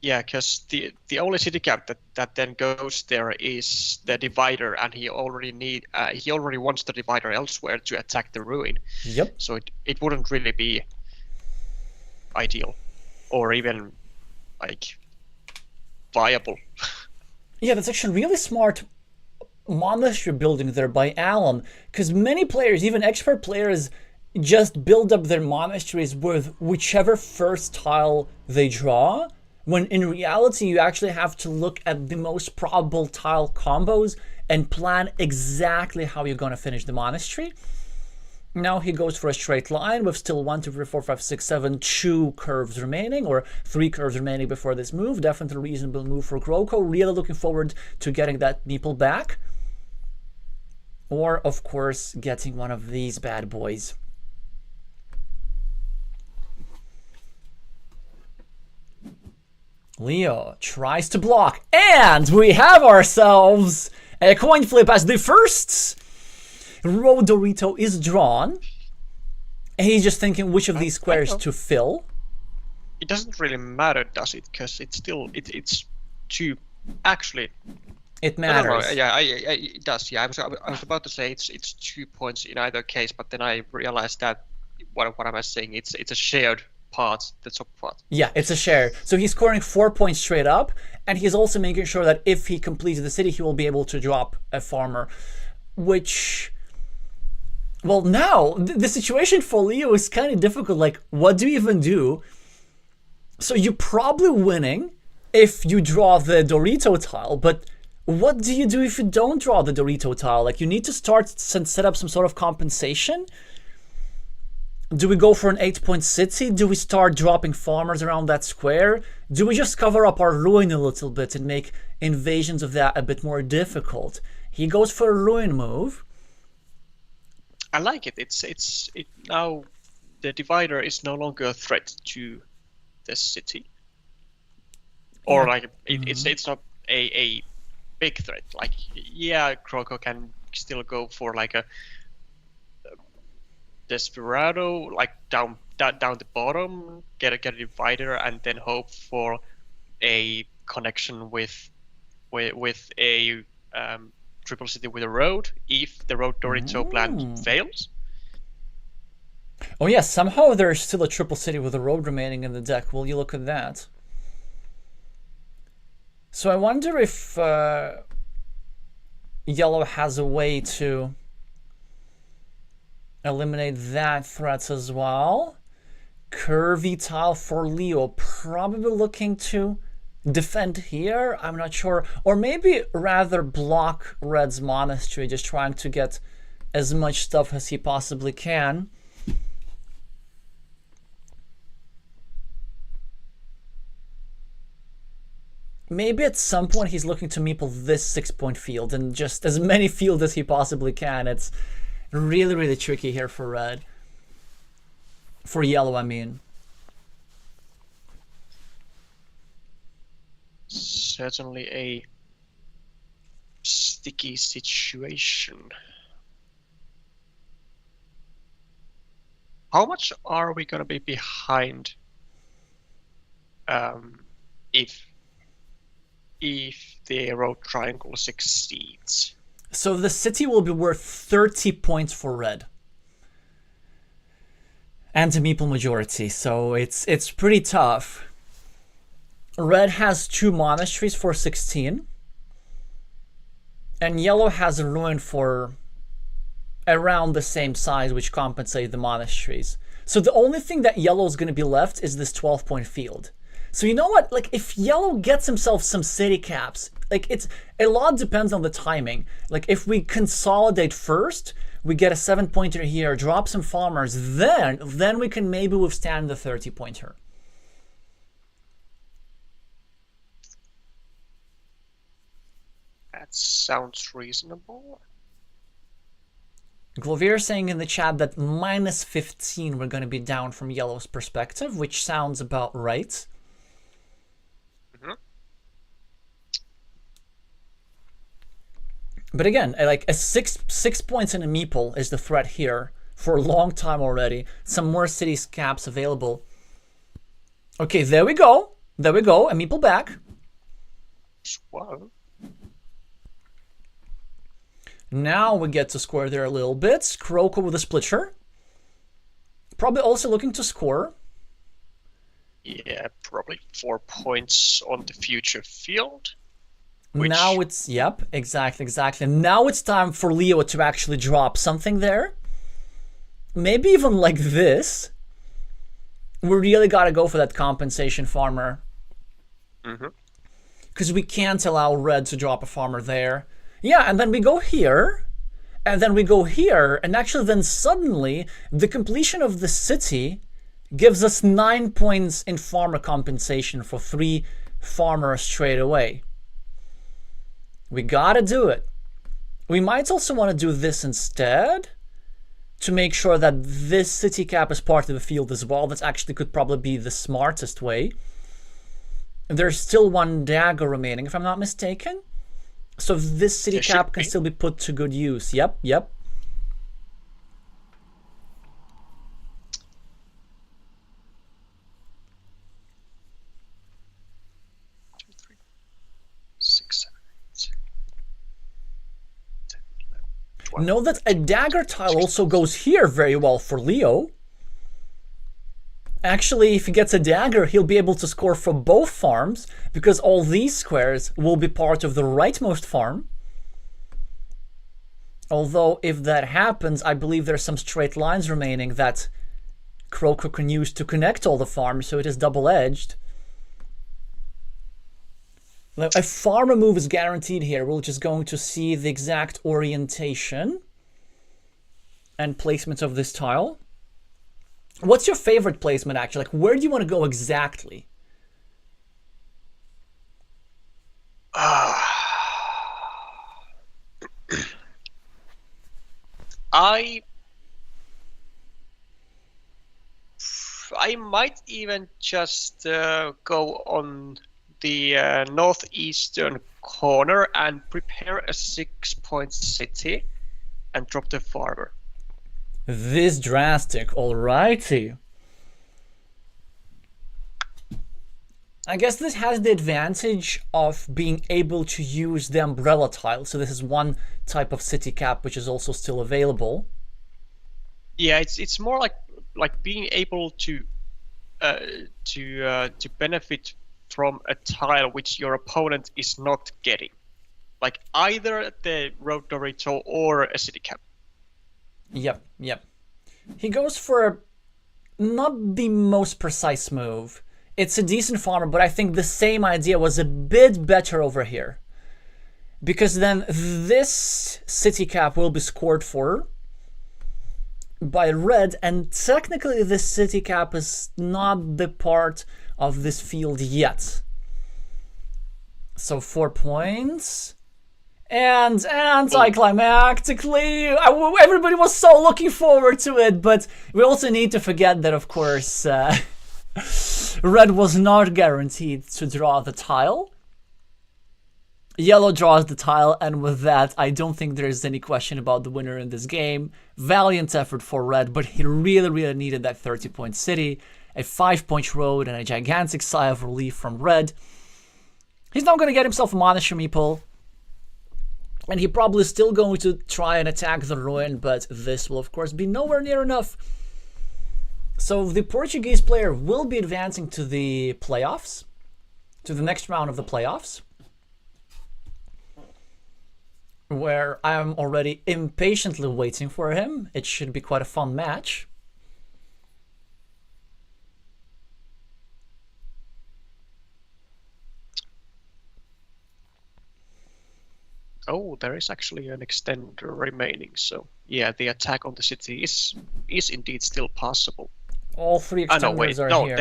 B: Yeah, because the only city cap that then goes there is the divider, and he already wants the divider elsewhere to attack the ruin.
A: Yep.
B: So it wouldn't really be ideal, or even like viable.
A: Yeah, that's actually really smart monastery building there by Alan, because many players, even expert players, just build up their monasteries with whichever first tile they draw, when in reality you actually have to look at the most probable tile combos and plan exactly how you're going to finish the monastery. Now he goes for a straight line with still 1, 2, 3, 4, 5, 6, 7, 2 curves remaining, or 3 curves remaining before this move. Definitely a reasonable move for Croco. Really looking forward to getting that meeple back. Or, of course, getting one of these bad boys. Leo tries to block, and we have ourselves a coin flip as the first road Dorito is drawn. He's just thinking which of these squares to fill.
B: It doesn't really matter, does it? Because it's still it's two. Actually,
A: it matters.
B: No, yeah, it does. Yeah, I was about to say it's 2 points in either case, but then I realized that what am I saying? It's a shared part, the top part.
A: Yeah, it's a share. So he's scoring 4 points straight up, and he's also making sure that if he completes the city, he will be able to drop a farmer, which. Well, now, the situation for Leo is kind of difficult. Like, what do you even do? So you're probably winning if you draw the Dorito tile, but what do you do if you don't draw the Dorito tile? Like, you need to start and set up some sort of compensation. Do we go for an 8-point city? Do we start dropping farmers around that square? Do we just cover up our ruin a little bit and make invasions of that a bit more difficult? He goes for a ruin move.
B: I like it. It's now the divider is no longer a threat to the city, or like it's not a big threat. Like, yeah, Croco can still go for like a Desperado, like down the bottom, get a divider, and then hope for a connection with a triple city with a road if the road Dorito plan fails.
A: Oh yeah, somehow there's still a triple city with a road remaining in the deck. Will you look at that? So I wonder if yellow has a way to eliminate that threat as well. Curvy tile for Leo, probably looking to defend here, I'm not sure, or maybe rather block red's monastery, just trying to get as much stuff as he possibly can. Maybe at some point he's looking to meeple this 6-point field and just as many field as he possibly can. It's really, really tricky here for red. For yellow, I mean.
B: Certainly a sticky situation. How much are we going to be behind if the road triangle succeeds?
A: So the city will be worth 30 points for red. And a meeple majority, so it's pretty tough. Red has 2 monasteries for 16. And yellow has a ruin for around the same size, which compensate the monasteries. So the only thing that yellow is going to be left is this 12-point field. So you know what? Like, if yellow gets himself some city caps, like, it's a lot depends on the timing. Like, if we consolidate first, we get a 7-pointer here, drop some farmers, then we can maybe withstand the 30-pointer.
B: That sounds reasonable.
A: Glovier saying in the chat that minus 15 we're going to be down from yellow's perspective, which sounds about right. But again, like a six points in a meeple is the threat here for a long time already. Some more city caps available. Okay, there we go. There we go. A meeple back.
B: Wow.
A: Now we get to score there a little bit. Croco with a splitter. Probably also looking to score.
B: Yeah, probably 4 points on the future field.
A: Now it's, yep, exactly. Now it's time for Leo to actually drop something there. Maybe even like this. We really gotta go for that compensation farmer. Because we can't allow red to drop a farmer there. Yeah, and then we go here. And then we go here. And actually then suddenly, the completion of the city gives us 9 points in farmer compensation for 3 farmers straight away. We gotta do it. We might also want to do this instead to make sure that this city cap is part of the field as well. That actually could probably be the smartest way. There's still 1 dagger remaining, if I'm not mistaken. So this city cap can still be put to good use. Yep.
B: 2, 3, 6, 7, 8, 10, 11, 12.
A: Know that a dagger tile also goes here very well for Leo. Actually, if he gets a dagger, he'll be able to score for both farms, because all these squares will be part of the rightmost farm. Although, if that happens, I believe there's some straight lines remaining that Croco can use to connect all the farms, so it is double-edged. A farmer move is guaranteed here. We're just going to see the exact orientation and placement of this tile. What's your favorite placement, actually? Like, where do you want to go exactly?
B: I might even just go on the northeastern corner and prepare a 6-point city and drop the farmer.
A: This drastic, alrighty. I guess this has the advantage of being able to use the umbrella tile. So this is one type of city cap which is also still available.
B: Yeah, it's more like being able to benefit from a tile which your opponent is not getting, like either the road Dorito or a city cap.
A: Yep. He goes for not the most precise move. It's a decent farmer, but I think the same idea was a bit better over here. Because then this city cap will be scored for by red, and technically this city cap is not the part of this field yet. So 4 points. And anticlimactically, everybody was so looking forward to it, but we also need to forget that, of course, red was not guaranteed to draw the tile. Yellow draws the tile, and with that, I don't think there's any question about the winner in this game. Valiant effort for red, but he really needed that 30-point city, a 5-point road, and a gigantic sigh of relief from red. He's not going to get himself a Monastery Meeple. And he probably is still going to try and attack the ruin, but this will of course be nowhere near enough. So the Portuguese player will be advancing to the playoffs, to the next round of the playoffs, where I am already impatiently waiting for him. It should be quite a fun match.
B: Oh, there is actually an extender remaining, so yeah, the attack on the city is indeed still possible.
A: All 3 extenders are here.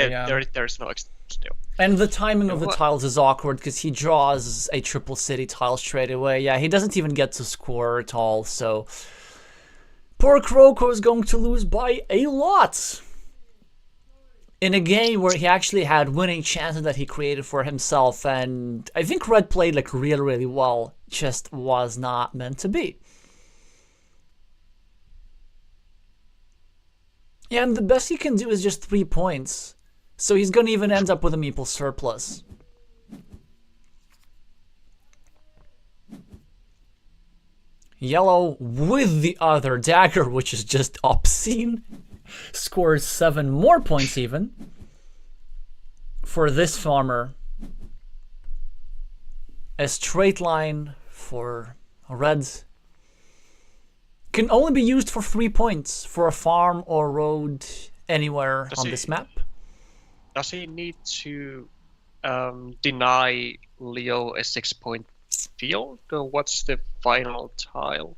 B: There's no extender still.
A: And the timing of the tiles is awkward because he draws a triple city tile straight away. Yeah, he doesn't even get to score at all, so poor Croco is going to lose by a lot. In a game where he actually had winning chances that he created for himself, and I think red played like really well, just was not meant to be. Yeah, and the best he can do is just 3 points. So he's going to even end up with a meeple surplus. Yellow with the other dagger, which is just obscene, scores 7 more points even. for this farmer, a straight line for reds can only be used for 3 points for a farm or road anywhere on this map.
B: Does he need to deny Leo a 6-point field, or what's the final tile?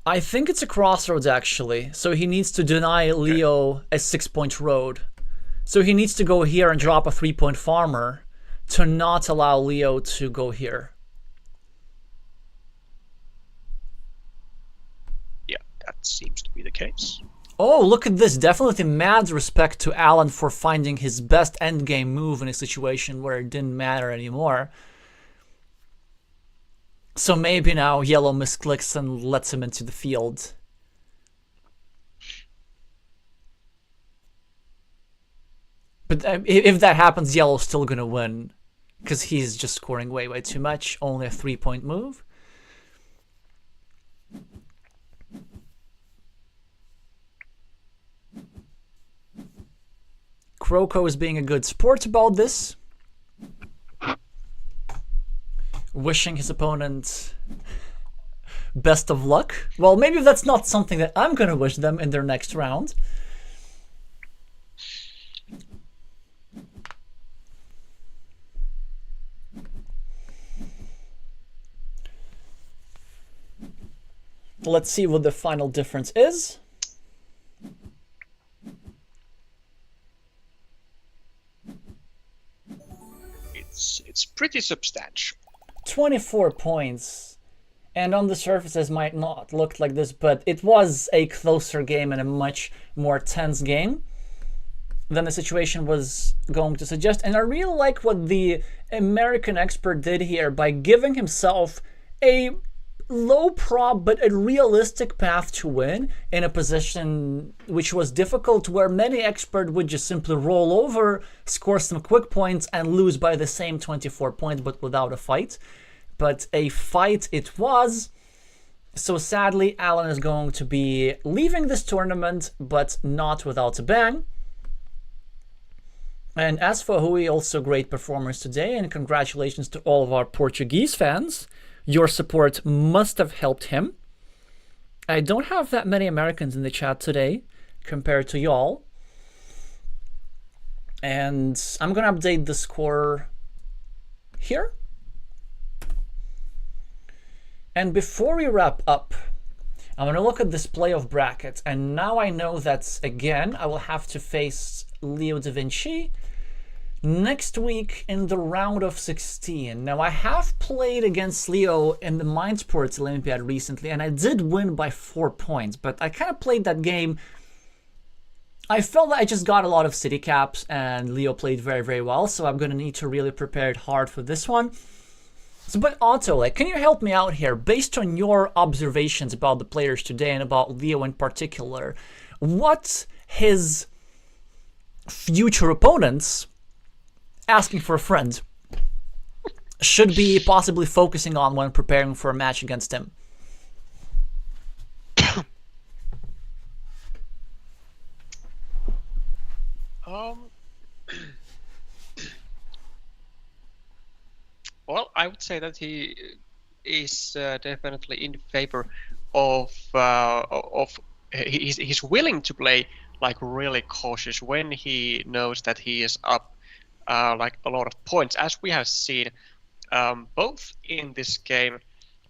A: I think it's a crossroads, actually. So he needs to deny Leo a 6-point road. So he needs to go here and drop a 3-point farmer to not allow Leo to go here.
B: Yeah, that seems to be the case.
A: Oh, look at this. Definitely mad respect to Alan for finding his best endgame move in a situation where it didn't matter anymore. So maybe now yellow misclicks and lets him into the field. But if that happens, yellow's still gonna win. Because he's just scoring way too much. Only a 3-point move. Croco is being a good sport about this. Wishing his opponent best of luck. Well, maybe that's not something that I'm gonna wish them in their next round. Let's see what the final difference is.
B: It's pretty substantial.
A: 24 points. And on the surface, it might not look like this, but it was a closer game and a much more tense game than the situation was going to suggest. And I really like what the American expert did here by giving himself a low prop but a realistic path to win in a position which was difficult, where many experts would just simply roll over, score some quick points, and lose by the same 24 points but without a fight. But a fight it was. So sadly, Alan is going to be leaving this tournament, but not without a bang. And as for Hui, also great performance today, and congratulations to all of our Portuguese fans. Your support must have helped him. I don't have that many Americans in the chat today compared to y'all. And I'm going to update the score here. And before we wrap up, I'm going to look at this playoff bracket. And now I know that, again, I will have to face leodavinci next week in the round of 16. Now, I have played against Leo in the Mind Sports Olympiad recently, and I did win by 4 points, but I kind of played that game. I felt that I just got a lot of city caps, and Leo played very well, so I'm going to need to really prepare hard for this one. So, but Otto, like, can you help me out here? Based on your observations about the players today and about Leo in particular, what his future opponents, asking for a friend, should be possibly focusing on when preparing for a match against him?
B: Well, I would say that he is definitely in favor of he's willing to play like really cautious when he knows that he is up like a lot of points, as we have seen both in this game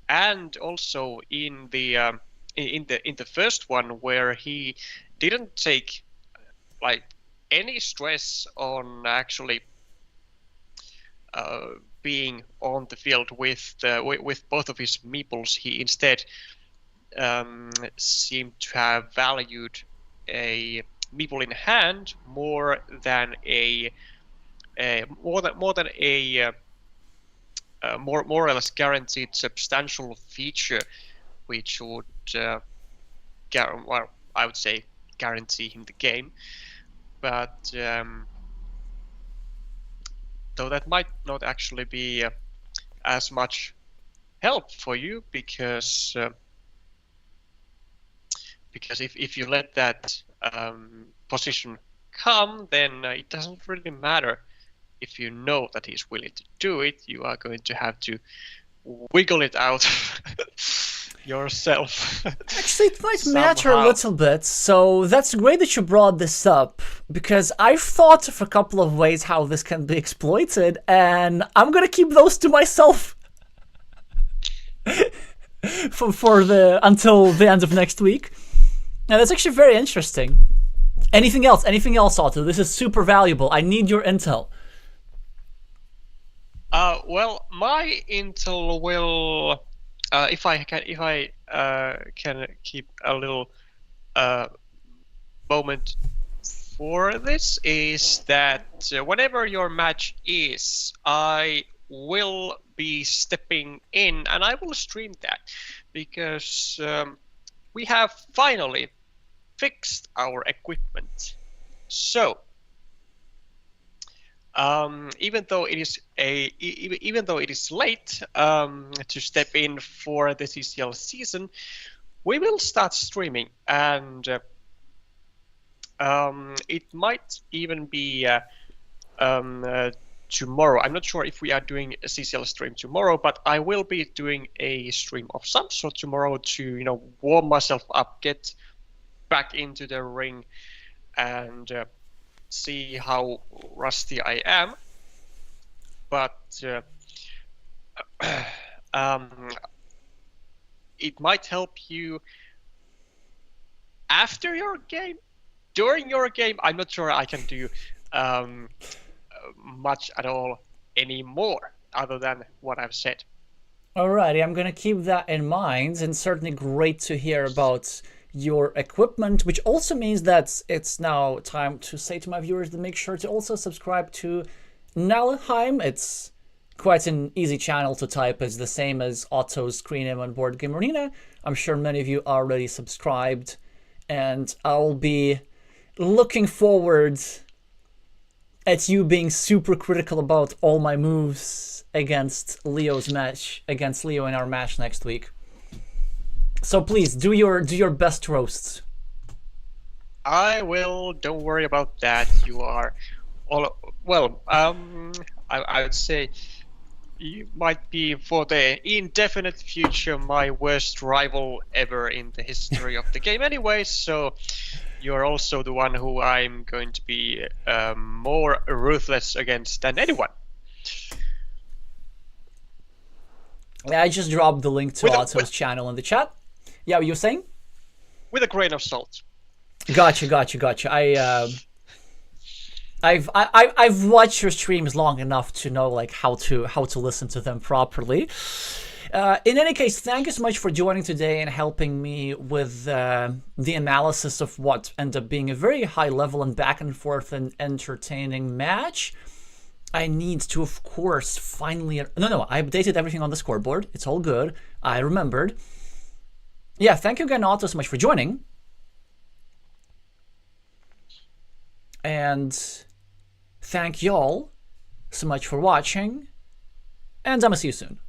B: and also in the first one, where he didn't take like any stress on actually being on the field with both of his meeples. He instead seemed to have valued a meeple in hand more than a more or less guaranteed substantial feature, which would well, I would say guarantee him the game. But though that might not actually be as much help for you, because if you let that position come, then it doesn't really matter if you know that he's willing to do it, you are going to have to wiggle it out yourself.
A: Actually, it might matter a little bit, so that's great that you brought this up, because I've thought of a couple of ways how this can be exploited, and I'm gonna keep those to myself until the end of next week. Now that's actually very interesting. Anything else? Anything else, Otto? This is super valuable. I need your intel.
B: Well, my intel will, if I can keep a little moment for this, is that whenever your match is, I will be stepping in and I will stream that, because we have finally fixed our equipment. So even though it is late to step in for the CCL season, we will start streaming, and it might even be tomorrow. I'm not sure if we are doing a CCL stream tomorrow, but I will be doing a stream of some sort tomorrow to warm myself up, get back into the ring, and see how rusty I am. But it might help you after your game, during your game. I'm not sure I can do much at all anymore other than what I've said.
A: Alrighty, I'm gonna keep that in mind, and certainly great to hear about your equipment, which also means that it's now time to say to my viewers to make sure to also subscribe to Nalheim. It's quite an easy channel to type. It's the same as Otto's screen name on Board Game Arena. I'm sure many of you are already subscribed, and I'll be looking forward at you being super critical about all my moves against Leo's match, against Leo in our match next week. So please do your best roasts.
B: I will. Don't worry about that. You are all well. I would say you might be for the indefinite future my worst rival ever in the history of the game. Anyway, so you're also the one who I'm going to be more ruthless against than anyone.
A: I just dropped the link to Otto's channel in the chat. Yeah, what you were saying?
B: With a grain of salt.
A: Gotcha. I've watched your streams long enough to know like how to listen to them properly. In any case, thank you so much for joining today and helping me with the analysis of what ended up being a very high level and back and forth and entertaining match. I need to, of course, finally... No, I updated everything on the scoreboard. It's all good. I remembered. Yeah, thank you again, Otto, so much for joining. And thank y'all so much for watching. And I'm gonna see you soon.